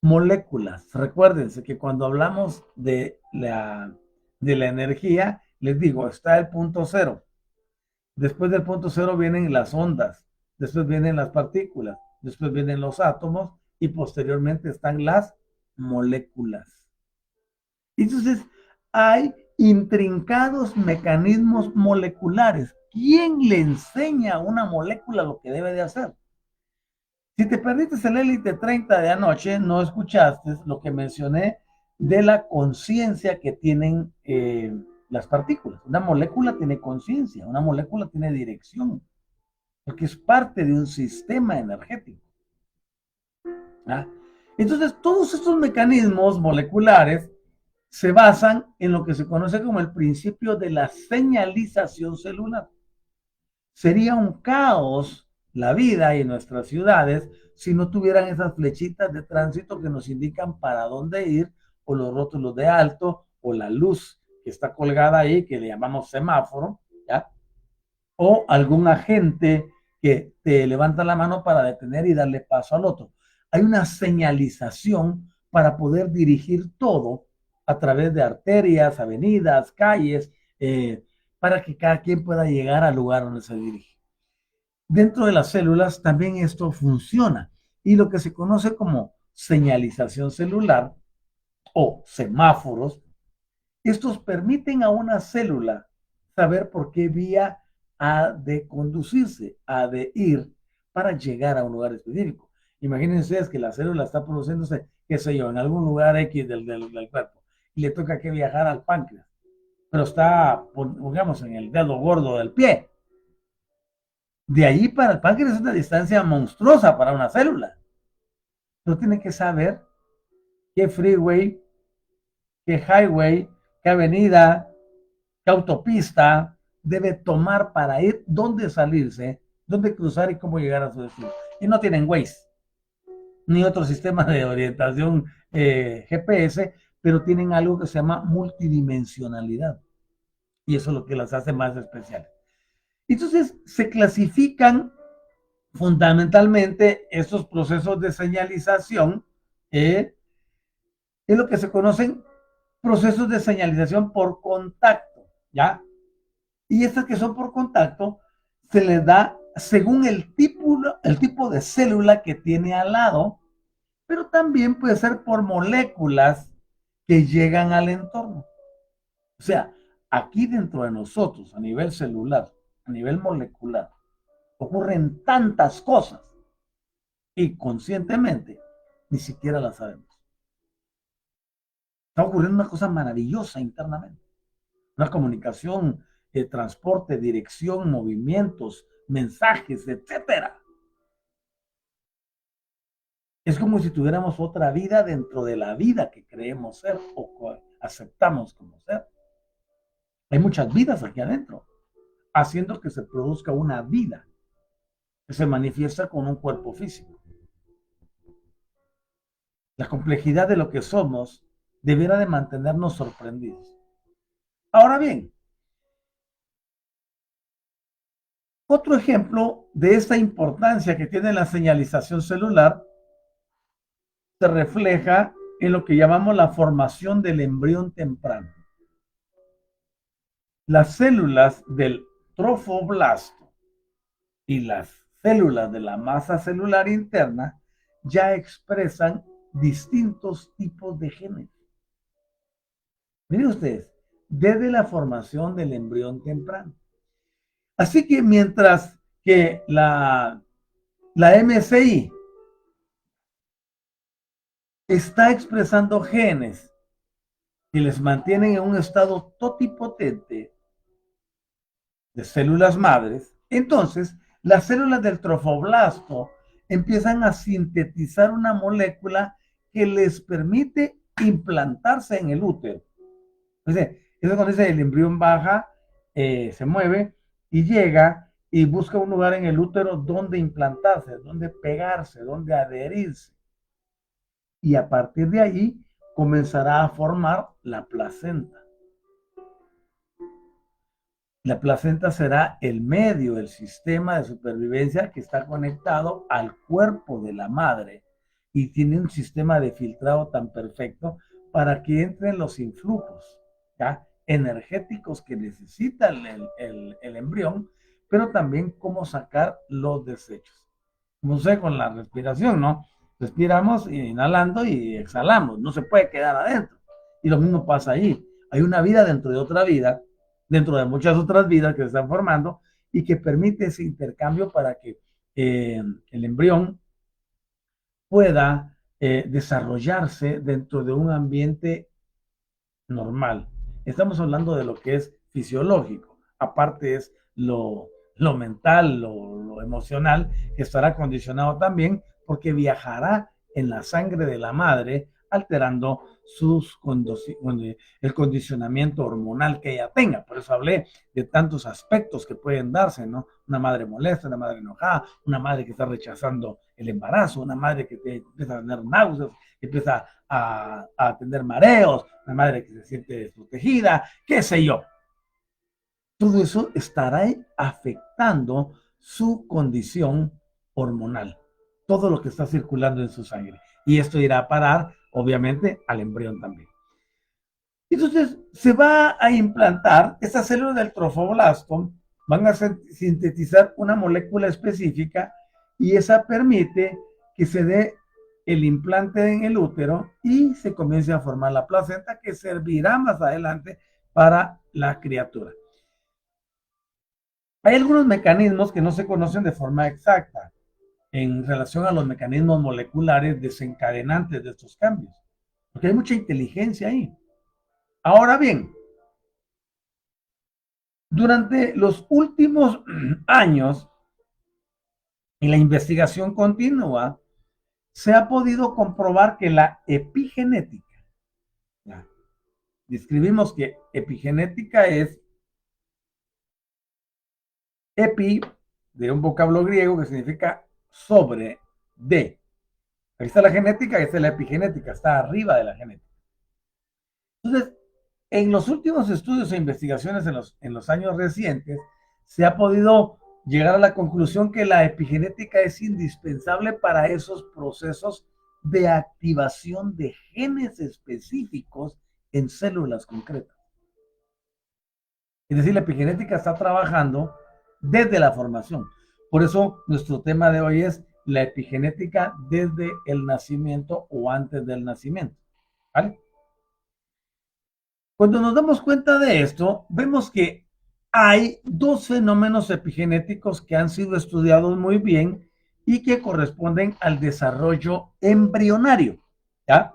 Moléculas, recuérdense que cuando hablamos de la energía, les digo, está el punto cero. Después del punto cero vienen las ondas, después vienen las partículas, después vienen los átomos y posteriormente están las moléculas. Entonces, hay intrincados mecanismos moleculares. ¿Quién le enseña a una molécula lo que debe de hacer? Si te perdiste el Élite 30 de anoche, no escuchaste lo que mencioné de la conciencia que tienen las partículas. Una molécula tiene conciencia, una molécula tiene dirección, porque es parte de un sistema energético. ¿Ah? Entonces, todos estos mecanismos moleculares se basan en lo que se conoce como el principio de la señalización celular. Sería un caos la vida y nuestras ciudades si no tuvieran esas flechitas de tránsito que nos indican para dónde ir, o los rótulos de alto, o la luz que está colgada ahí, que le llamamos semáforo, ¿ya? O algún agente que te levanta la mano para detener y darle paso al otro. Hay una señalización para poder dirigir todo a través de arterias, avenidas, calles, para que cada quien pueda llegar al lugar donde se dirige. Dentro de las células también esto funciona, y lo que se conoce como señalización celular o semáforos, estos permiten a una célula saber por qué vía ha de conducirse, ha de ir para llegar a un lugar específico. Imagínense ustedes que la célula está produciéndose, qué sé yo, en algún lugar X del cuerpo, y le toca que viajar al páncreas, pero está, pongamos, en el dedo gordo del pie. De ahí para el páncreas es una distancia monstruosa para una célula. Pero tiene que saber qué freeway, qué highway, qué avenida, qué autopista debe tomar para ir, dónde salirse, dónde cruzar y cómo llegar a su destino. Y no tienen Waze, ni otro sistema de orientación GPS, pero tienen algo que se llama multidimensionalidad. Y eso es lo que las hace más especiales. Entonces, se clasifican fundamentalmente estos procesos de señalización es lo que se conocen procesos de señalización por contacto, ¿ya? Y estas que son por contacto se les da según el tipo de célula que tiene al lado, pero también puede ser por moléculas que llegan al entorno. O sea, aquí dentro de nosotros, a nivel celular, a nivel molecular, ocurren tantas cosas y conscientemente ni siquiera las sabemos. Está ocurriendo una cosa maravillosa internamente. Una comunicación, transporte, dirección, movimientos, mensajes, etcétera. Es como si tuviéramos otra vida dentro de la vida que creemos ser o aceptamos como ser. Hay muchas vidas aquí adentro, haciendo que se produzca una vida que se manifiesta con un cuerpo físico. La complejidad de lo que somos debiera de mantenernos sorprendidos. Ahora bien, otro ejemplo de esta importancia que tiene la señalización celular se refleja en lo que llamamos la formación del embrión temprano. Las células del trofoblasto y las células de la masa celular interna ya expresan distintos tipos de genes. Miren ustedes, desde la formación del embrión temprano. Así que mientras que la MCI está expresando genes que les mantienen en un estado totipotente de células madres, entonces las células del trofoblasto empiezan a sintetizar una molécula que les permite implantarse en el útero. Entonces, eso cuando dice el embrión baja, se mueve y llega y busca un lugar en el útero donde implantarse, donde pegarse, donde adherirse. Y a partir de ahí comenzará a formar la placenta. La placenta será el medio, el sistema de supervivencia que está conectado al cuerpo de la madre y tiene un sistema de filtrado tan perfecto para que entren los influjos, ¿ya?, energéticos que necesita el embrión, pero también cómo sacar los desechos. No sé, con la respiración, ¿no? Respiramos inhalando y exhalamos, no se puede quedar adentro. Y lo mismo pasa ahí. Hay una vida dentro de otra vida, dentro de muchas otras vidas que se están formando y que permite ese intercambio para que el embrión pueda desarrollarse dentro de un ambiente normal. Estamos hablando de lo que es fisiológico, aparte es lo mental, lo emocional, que estará condicionado también porque viajará en la sangre de la madre, alterando el condicionamiento hormonal que ella tenga. Por eso hablé de tantos aspectos que pueden darse, ¿no? Una madre molesta, una madre enojada, una madre que está rechazando el embarazo, una madre que empieza a tener náuseas, que empieza a tener mareos, una madre que se siente desprotegida, qué sé yo. Todo eso estará afectando su condición hormonal, todo lo que está circulando en su sangre. Y esto irá a parar, obviamente, al embrión también. Entonces, se va a implantar, estas células del trofoblasto van a sintetizar una molécula específica y esa permite que se dé el implante en el útero y se comience a formar la placenta que servirá más adelante para la criatura. Hay algunos mecanismos que no se conocen de forma exacta en relación a los mecanismos moleculares desencadenantes de estos cambios, porque hay mucha inteligencia ahí. Ahora bien, durante los últimos años, en la investigación continua, se ha podido comprobar que la epigenética, ya, describimos que epigenética es epi, de un vocablo griego que significa sobre, de. Ahí está la genética, ahí está la epigenética, está arriba de la genética. Entonces, en los últimos estudios e investigaciones en los años recientes, se ha podido llegar a la conclusión que la epigenética es indispensable para esos procesos de activación de genes específicos en células concretas. Es decir, la epigenética está trabajando desde la formación. Por eso nuestro tema de hoy es la epigenética desde el nacimiento o antes del nacimiento. ¿Vale? Cuando nos damos cuenta de esto, vemos que hay dos fenómenos epigenéticos que han sido estudiados muy bien y que corresponden al desarrollo embrionario, ¿ya?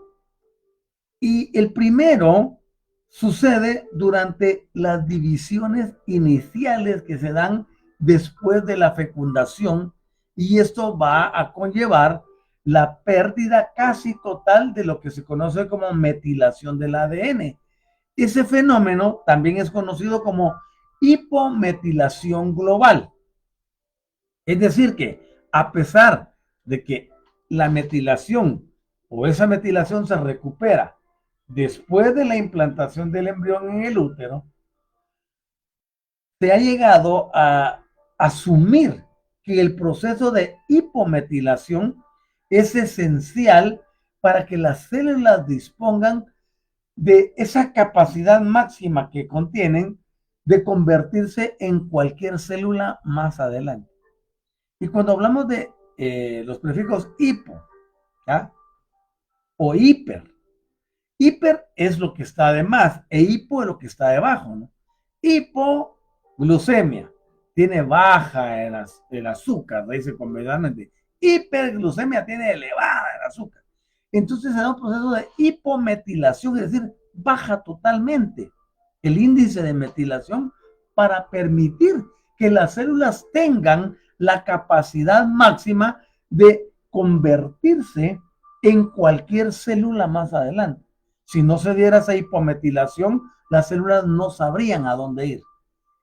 Y el primero sucede durante las divisiones iniciales que se dan después de la fecundación, y esto va a conllevar la pérdida casi total de lo que se conoce como metilación del ADN. Ese fenómeno también es conocido como hipometilación global. Es decir, que a pesar de que la metilación o esa metilación se recupera después de la implantación del embrión en el útero, se ha llegado a asumir que el proceso de hipometilación es esencial para que las células dispongan de esa capacidad máxima que contienen de convertirse en cualquier célula más adelante. Y cuando hablamos de los prefijos hipo, ¿ya? O hiper, hiper es lo que está de más e hipo es lo que está debajo, ¿no? Hipoglucemia, tiene baja el azúcar, dice convencionalmente. Hiperglucemia, tiene elevada el azúcar. Entonces se da un proceso de hipometilación, es decir, baja totalmente el índice de metilación para permitir que las células tengan la capacidad máxima de convertirse en cualquier célula más adelante. Si no se diera esa hipometilación, las células no sabrían a dónde ir.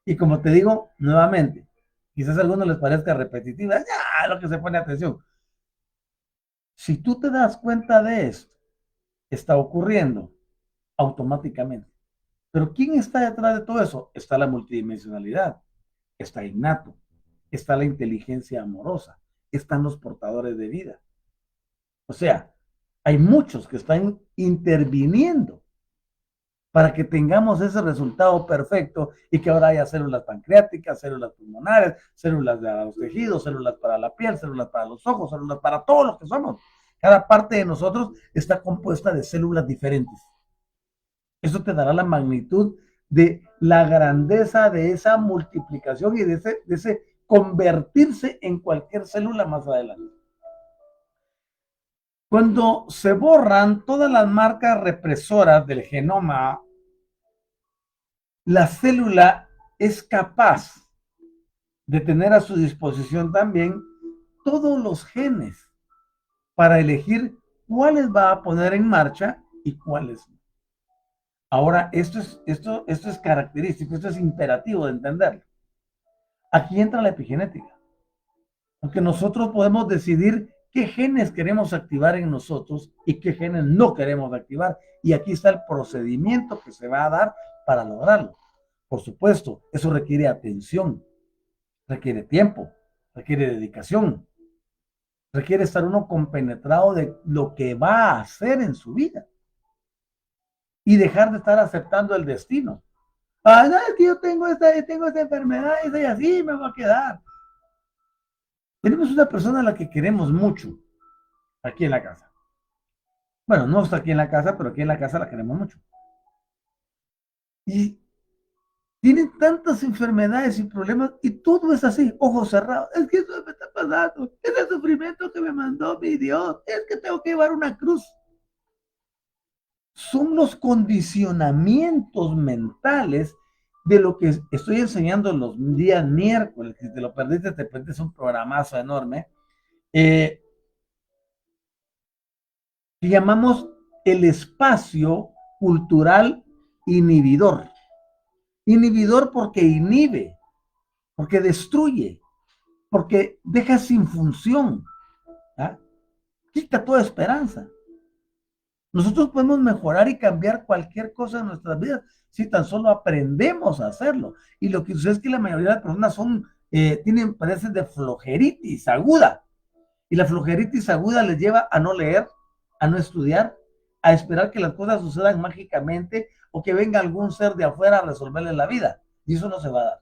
Y como te digo, nuevamente, quizás a algunos les parezca repetitiva, ya lo que se pone atención. Si tú te das cuenta de esto, está ocurriendo automáticamente. Pero ¿quién está detrás de todo eso? Está la multidimensionalidad, está innato, está la inteligencia amorosa, están los portadores de vida. O sea, hay muchos que están interviniendo para que tengamos ese resultado perfecto y que ahora haya células pancreáticas, células pulmonares, células de los tejidos, células para la piel, células para los ojos, células para todo lo que somos. Cada parte de nosotros está compuesta de células diferentes. Eso te dará la magnitud de la grandeza de esa multiplicación y de ese convertirse en cualquier célula más adelante. Cuando se borran todas las marcas represoras del genoma, la célula es capaz de tener a su disposición también todos los genes para elegir cuáles va a poner en marcha y cuáles no. Ahora, esto es característico, esto es imperativo de entenderlo. Aquí entra la epigenética, porque nosotros podemos decidir qué genes queremos activar en nosotros y qué genes no queremos activar. Y aquí está el procedimiento que se va a dar para lograrlo. Por supuesto, eso requiere atención, requiere tiempo, requiere dedicación, requiere estar uno compenetrado de lo que va a hacer en su vida y dejar de estar aceptando el destino. Ah, no, es que yo tengo esta enfermedad y así me va a quedar. Tenemos una persona a la que queremos mucho aquí en la casa. Bueno, no está aquí en la casa, pero aquí en la casa la queremos mucho. Y tienen tantas enfermedades y problemas y todo es así, ojos cerrados. Es que eso me está pasando, es el sufrimiento que me mandó mi Dios, es que tengo que llevar una cruz. Son los condicionamientos mentales de lo que estoy enseñando los días miércoles. Si te lo perdiste, te perdiste un programazo enorme. Que llamamos el espacio cultural inhibidor. Inhibidor porque inhibe, porque destruye, porque deja sin función, ¿ah? Quita toda esperanza. Nosotros podemos mejorar y cambiar cualquier cosa en nuestras vidas si tan solo aprendemos a hacerlo. Y lo que sucede es que la mayoría de las personas tienen padeces de flojeritis aguda. Y la flojeritis aguda les lleva a no leer, a no estudiar, a esperar que las cosas sucedan mágicamente o que venga algún ser de afuera a resolverles la vida. Y eso no se va a dar.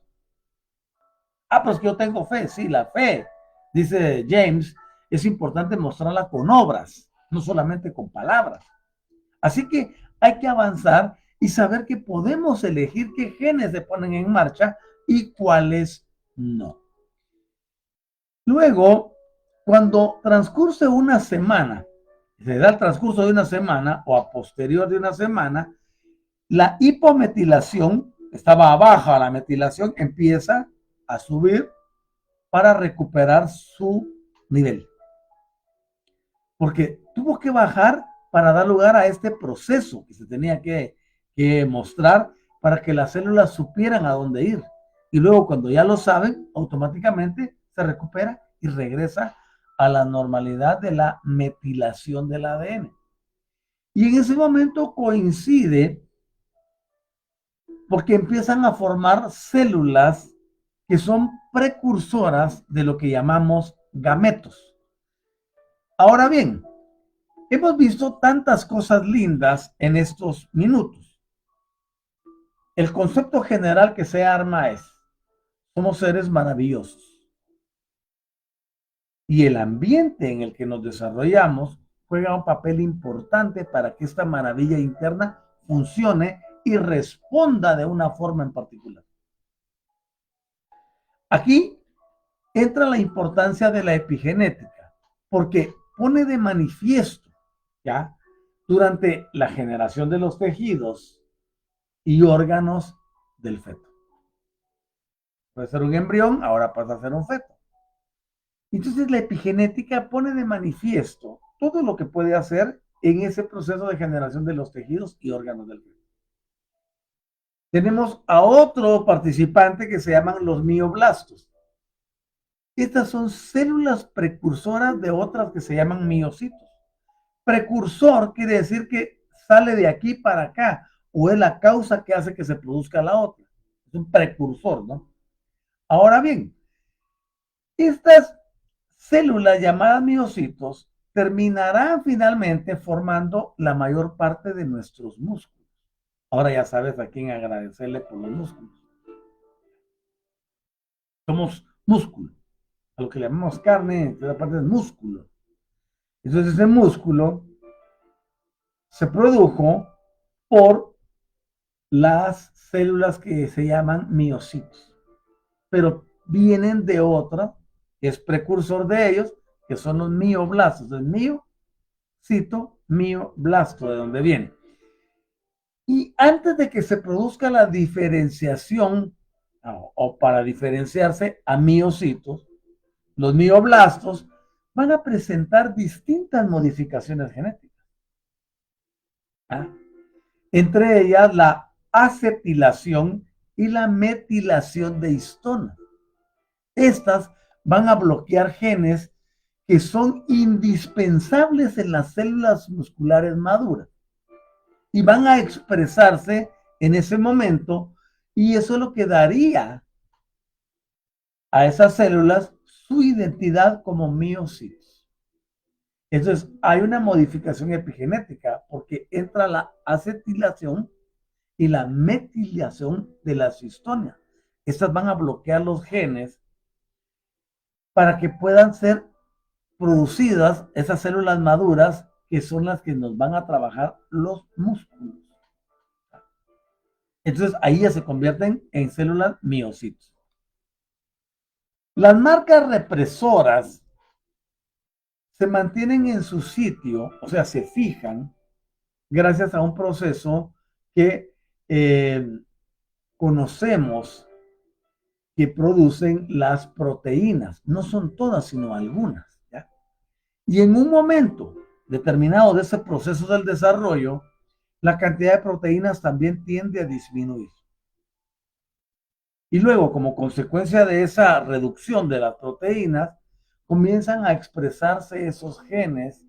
Ah, pues que yo tengo fe. Sí, la fe, dice James, es importante mostrarla con obras, no solamente con palabras. Así que hay que avanzar y saber que podemos elegir qué genes se ponen en marcha y cuáles no. Luego, cuando transcurre una semana, se da el transcurso de una semana o a posterior de una semana, la hipometilación, estaba baja la metilación, empieza a subir para recuperar su nivel. Porque tuvo que bajar para dar lugar a este proceso que se tenía que mostrar para que las células supieran a dónde ir. Y luego cuando ya lo saben, automáticamente se recupera y regresa a la normalidad de la metilación del ADN. Y en ese momento coincide porque empiezan a formar células que son precursoras de lo que llamamos gametos. Ahora bien, hemos visto tantas cosas lindas en estos minutos. El concepto general que se arma es, somos seres maravillosos. Y el ambiente en el que nos desarrollamos juega un papel importante para que esta maravilla interna funcione y responda de una forma en particular. Aquí entra la importancia de la epigenética, porque pone de manifiesto, ¿ya? Durante la generación de los tejidos y órganos del feto. Puede ser un embrión, ahora pasa a ser un feto. Entonces la epigenética pone de manifiesto todo lo que puede hacer en ese proceso de generación de los tejidos y órganos del feto. Tenemos a otro participante que se llaman los mioblastos. Estas son células precursoras de otras que se llaman miocitos. Precursor quiere decir que sale de aquí para acá o es la causa que hace que se produzca la otra. Es un precursor, ¿no? Ahora bien, estas células llamadas miocitos terminarán finalmente formando la mayor parte de nuestros músculos. Ahora ya sabes a quién agradecerle por los músculos. Somos músculo. A lo que le llamamos carne, toda parte es músculo. Entonces ese músculo se produjo por las células que se llaman miocitos, pero vienen de otra, que es precursor de ellos, que son los mioblastos. Entonces, miocito, mioblasto, de donde viene. Y antes de que se produzca la diferenciación, o para diferenciarse a miocitos, los mioblastos van a presentar distintas modificaciones genéticas. ¿Ah? Entre ellas la acetilación y la metilación de histonas. Estas van a bloquear genes que son indispensables en las células musculares maduras y van a expresarse en ese momento, y eso es lo que daría a esas células su identidad como miocitos. Entonces, hay una modificación epigenética porque entra la acetilación y la metilación de las histonas. Estas van a bloquear los genes para que puedan ser producidas esas células maduras que son las que nos van a trabajar los músculos. Entonces ahí ya se convierten en células miocitos. Las marcas represoras se mantienen en su sitio, o sea, se fijan gracias a un proceso que conocemos que producen las proteínas. No son todas, sino algunas. ¿Ya? Y en un momento determinado de ese proceso del desarrollo, la cantidad de proteínas también tiende a disminuir. Y luego, como consecuencia de esa reducción de las proteínas, comienzan a expresarse esos genes,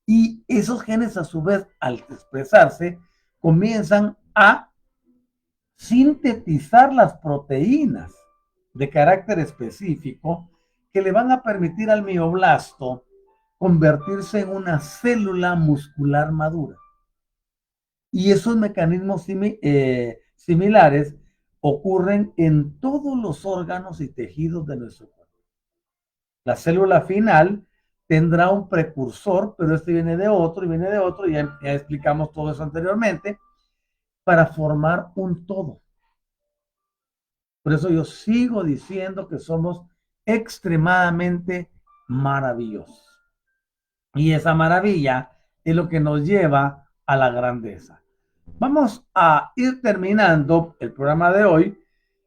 y esos genes a su vez, al expresarse, comienzan a sintetizar las proteínas de carácter específico que le van a permitir al mioblasto convertirse en una célula muscular madura. Y esos mecanismos similares ocurren en todos los órganos y tejidos de nuestro cuerpo. La célula final tendrá un precursor, pero este viene de otro y viene de otro, ya explicamos todo eso anteriormente, para formar un todo. Por eso yo sigo diciendo que somos extremadamente maravillosos. Y esa maravilla es lo que nos lleva a la grandeza. Vamos a ir terminando el programa de hoy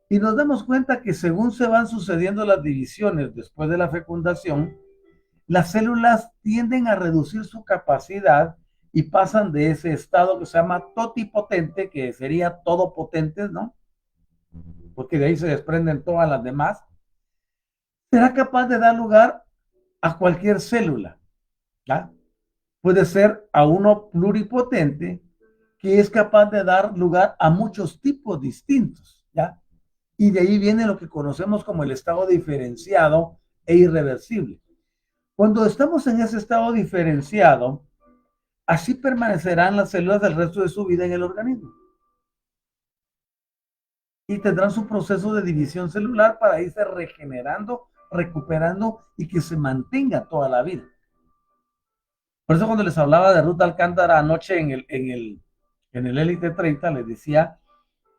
y nos damos cuenta que según se van sucediendo las divisiones después de la fecundación, las células tienden a reducir su capacidad y pasan de ese estado que se llama totipotente, que sería todopotentes, ¿no? Porque de ahí se desprenden todas las demás, será capaz de dar lugar a cualquier célula, ¿ya? Puede ser a uno pluripotente que es capaz de dar lugar a muchos tipos distintos, ¿ya? Y de ahí viene lo que conocemos como el estado diferenciado e irreversible. Cuando estamos en ese estado diferenciado, así permanecerán las células del resto de su vida en el organismo. Y tendrán su proceso de división celular para irse regenerando, recuperando y que se mantenga toda la vida. Por eso cuando les hablaba de Ruth Alcántara anoche en el Élite 30, les decía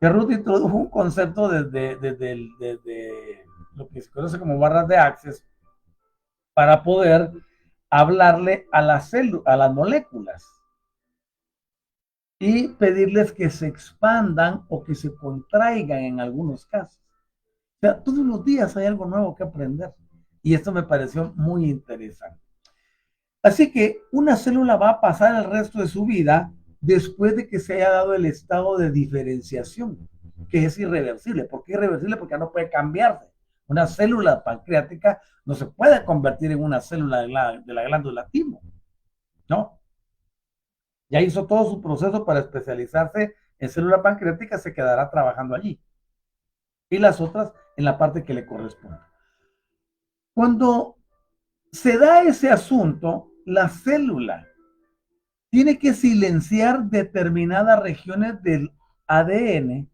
que Ruth introdujo un concepto desde lo que se conoce como barras de Access para poder hablarle a a las moléculas y pedirles que se expandan o que se contraigan en algunos casos. O sea, todos los días hay algo nuevo que aprender y esto me pareció muy interesante. Así que una célula va a pasar el resto de su vida después de que se haya dado el estado de diferenciación, que es irreversible. ¿Por qué irreversible? Porque no puede cambiarse. Una célula pancreática no se puede convertir en una célula de la glándula timo, ¿no? Ya hizo todo su proceso para especializarse en célula pancreática, se quedará trabajando allí. Y las otras en la parte que le corresponde. Cuando se da ese asunto, la célula tiene que silenciar determinadas regiones del ADN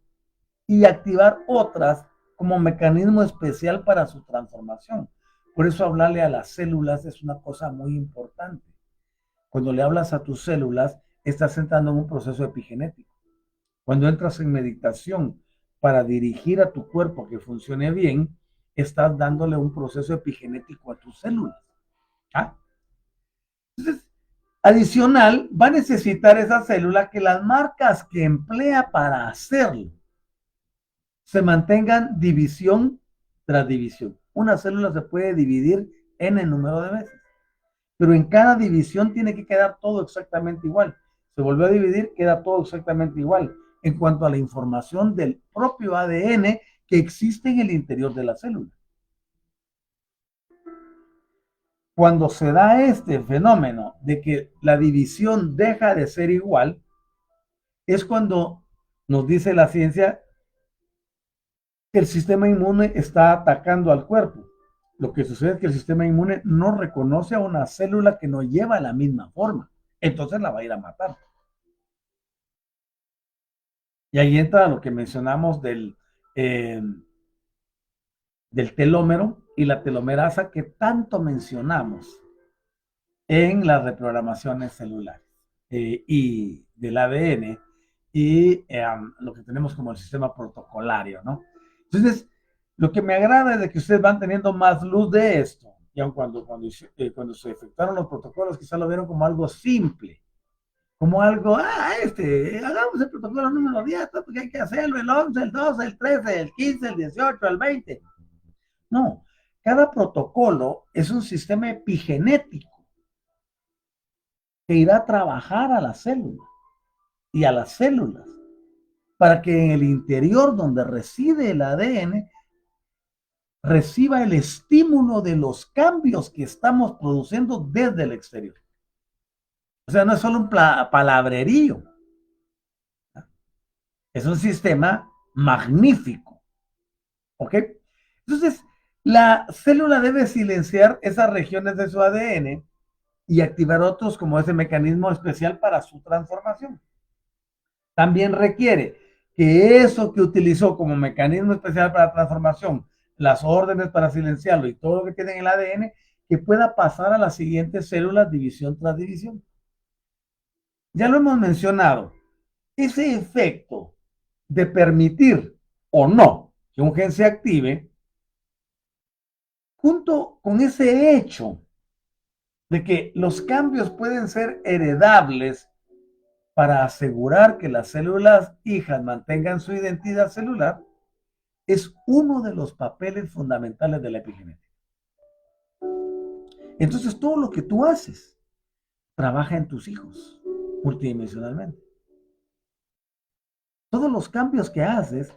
y activar otras como mecanismo especial para su transformación. Por eso hablarle a las células es una cosa muy importante. Cuando le hablas a tus células, estás entrando en un proceso epigenético. Cuando entras en meditación para dirigir a tu cuerpo que funcione bien, estás dándole un proceso epigenético a tus células. ¿Ah? Entonces, adicional, va a necesitar esa célula que las marcas que emplea para hacerlo se mantengan división tras división. Una célula se puede dividir en el número de veces, pero en cada división tiene que quedar todo exactamente igual. Se volvió a dividir, queda todo exactamente igual en cuanto a la información del propio ADN que existe en el interior de la célula. Cuando se da este fenómeno de que la división deja de ser igual, es cuando nos dice la ciencia que el sistema inmune está atacando al cuerpo. Lo que sucede es que el sistema inmune no reconoce a una célula que no lleva la misma forma. Entonces la va a ir a matar. Y ahí entra lo que mencionamos del telómero y la telomerasa que tanto mencionamos en las reprogramaciones celulares y del ADN y lo que tenemos como el sistema protocolario, ¿no? Entonces, lo que me agrada es de que ustedes van teniendo más luz de esto, y aun cuando se efectuaron los protocolos, quizás lo vieron como algo simple, como algo, hagamos el protocolo número 10, porque hay que hacerlo, el 11, el 12, el 13, el 15, el 18, el 20. No, cada protocolo es un sistema epigenético que irá a trabajar a la célula y a las células para que en el interior donde reside el ADN reciba el estímulo de los cambios que estamos produciendo desde el exterior. O sea, no es solo un palabrerío, es un sistema magnífico. ¿Ok? Entonces, la célula debe silenciar esas regiones de su ADN y activar otros como ese mecanismo especial para su transformación. También requiere que eso que utilizó como mecanismo especial para transformación, las órdenes para silenciarlo y todo lo que tiene en el ADN, que pueda pasar a las siguientes células división tras división. Ya lo hemos mencionado, ese efecto de permitir o no que un gen se active, junto con ese hecho de que los cambios pueden ser heredables para asegurar que las células hijas mantengan su identidad celular, es uno de los papeles fundamentales de la epigenética. Entonces, todo lo que tú haces trabaja en tus hijos multidimensionalmente. Todos los cambios que haces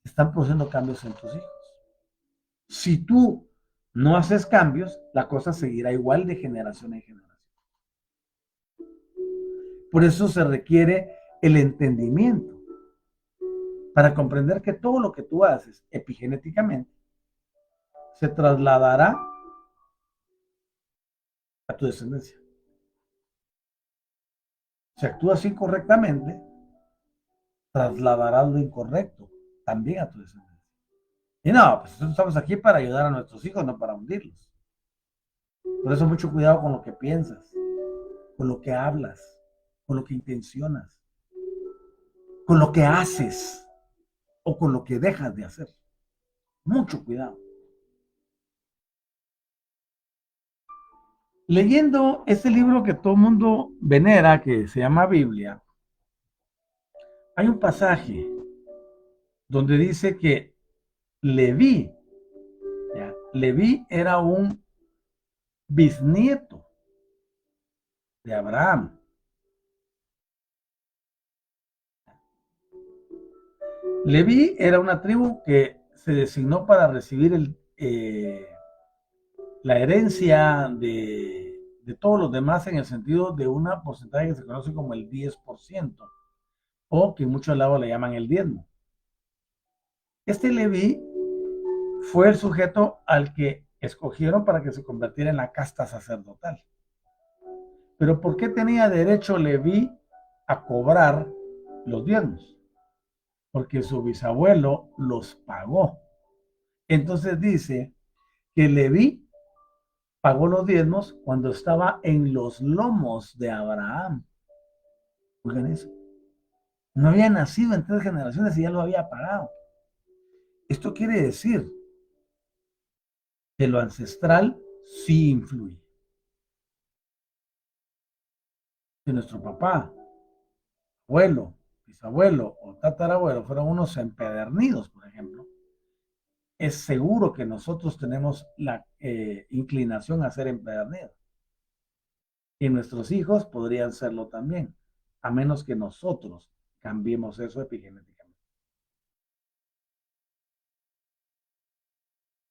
están produciendo cambios en tus hijos. Si tú no haces cambios, la cosa seguirá igual de generación en generación. Por eso se requiere el entendimiento para comprender que todo lo que tú haces epigenéticamente se trasladará a tu descendencia. Si actúas incorrectamente, trasladarás lo incorrecto también a tu descendencia. Y no, pues nosotros estamos aquí para ayudar a nuestros hijos, no para hundirlos. Por eso mucho cuidado con lo que piensas, con lo que hablas, con lo que intencionas, con lo que haces o con lo que dejas de hacer. Mucho cuidado. Leyendo ese libro que todo el mundo venera, que se llama Biblia, hay un pasaje donde dice que Leví, Leví era un bisnieto de Abraham. Leví era una tribu que se designó para recibir la herencia de todos los demás en el sentido de una porcentaje que se conoce como el 10%, o que en muchos lados le llaman el diezmo. Este Leví fue el sujeto al que escogieron para que se convirtiera en la casta sacerdotal. Pero ¿por qué tenía derecho Leví a cobrar los diezmos? Porque su bisabuelo los pagó. Entonces dice que Leví pagó los diezmos cuando estaba en los lomos de Abraham. Oigan eso. No había nacido en 3 generaciones y ya lo había pagado. Esto quiere decir que lo ancestral sí influye. Si nuestro papá, abuelo, bisabuelo o tatarabuelo fueron unos empedernidos, por ejemplo, es seguro que nosotros tenemos la inclinación a ser empedernidos. Y nuestros hijos podrían serlo también, a menos que nosotros cambiemos eso epigenéticamente.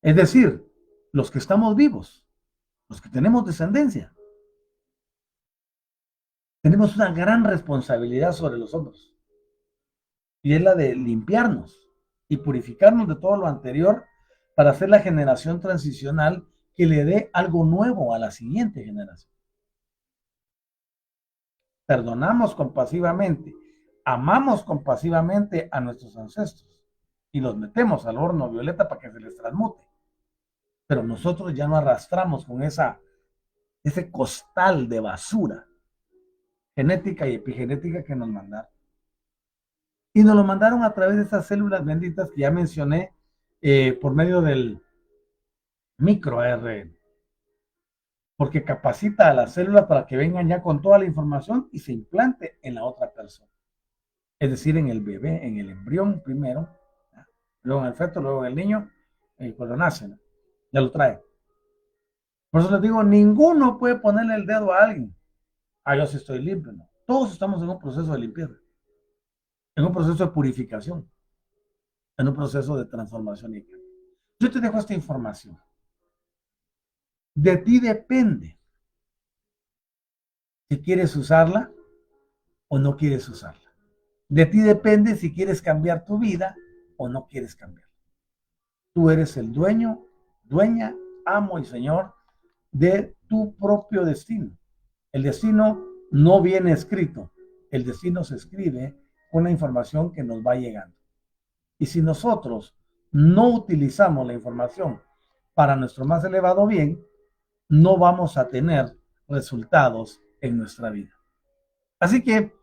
Es decir, los que estamos vivos, los que tenemos descendencia, tenemos una gran responsabilidad sobre los hombros. Y es la de limpiarnos y purificarnos de todo lo anterior para hacer la generación transicional que le dé algo nuevo a la siguiente generación. Perdonamos compasivamente, amamos compasivamente a nuestros ancestros y los metemos al horno violeta para que se les transmute. Pero nosotros ya no arrastramos con ese costal de basura genética y epigenética que nos mandaron. Y nos lo mandaron a través de esas células benditas que ya mencioné por medio del microARN, porque capacita a las células para que vengan ya con toda la información y se implante en la otra persona. Es decir, en el bebé, en el embrión primero, luego en el feto, luego en el niño, y cuando nace, ¿no? Ya lo trae. Por eso les digo, ninguno puede ponerle el dedo a alguien. Ah, yo sí estoy limpio, ¿no? Todos estamos en un proceso de limpieza, en un proceso de purificación, en un proceso de transformación y cambio. Yo te dejo esta información. De ti depende si quieres usarla o no quieres usarla. De ti depende si quieres cambiar tu vida o no quieres cambiar. Tú eres el dueño, dueña, amo y señor de tu propio destino. El destino no viene escrito. El destino se escribe con la información que nos va llegando. Y si nosotros no utilizamos la información para nuestro más elevado bien, no vamos a tener resultados en nuestra vida. Así que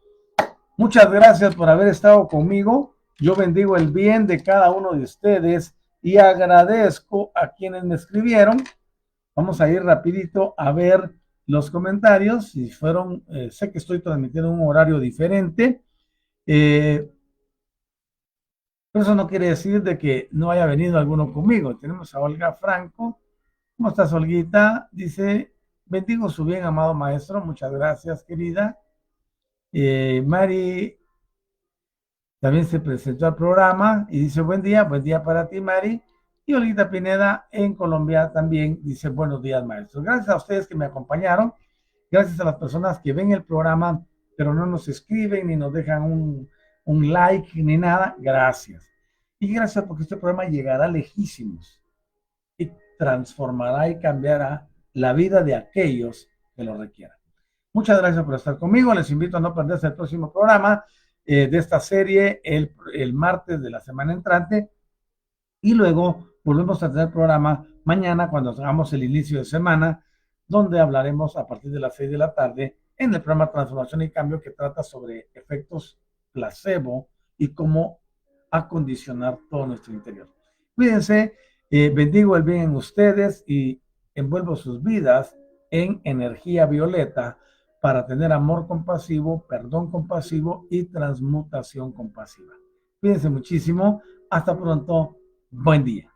Muchas gracias por haber estado conmigo. Yo bendigo el bien de cada uno de ustedes y agradezco a quienes me escribieron. Vamos a ir rapidito a ver los comentarios. Si fueron, sé que estoy transmitiendo un horario diferente. Pero eso no quiere decir de que no haya venido alguno conmigo. Tenemos a Olga Franco. ¿Cómo estás, Olguita? Dice, bendigo su bien, amado maestro. Muchas gracias, querida. Mari también se presentó al programa y dice, buen día para ti, Mari. Y Olguita Pineda en Colombia también dice, buenos días, maestro. Gracias a ustedes que me acompañaron. Gracias a las personas que ven el programa, pero no nos escriben ni nos dejan un like ni nada. Gracias. Y gracias porque este programa llegará lejísimos y transformará y cambiará la vida de aquellos que lo requieran. Muchas gracias por estar conmigo. Les invito a no perderse el próximo programa de esta serie el martes de la semana entrante. Y luego volvemos a tener programa mañana cuando hagamos el inicio de semana, donde hablaremos a partir de las 6 de la tarde en el programa Transformación y Cambio, que trata sobre efectos placebo y cómo acondicionar todo nuestro interior. Cuídense, bendigo el bien en ustedes y envuelvo sus vidas en energía violeta para tener amor compasivo, perdón compasivo y transmutación compasiva. Cuídense muchísimo. Hasta pronto. Buen día.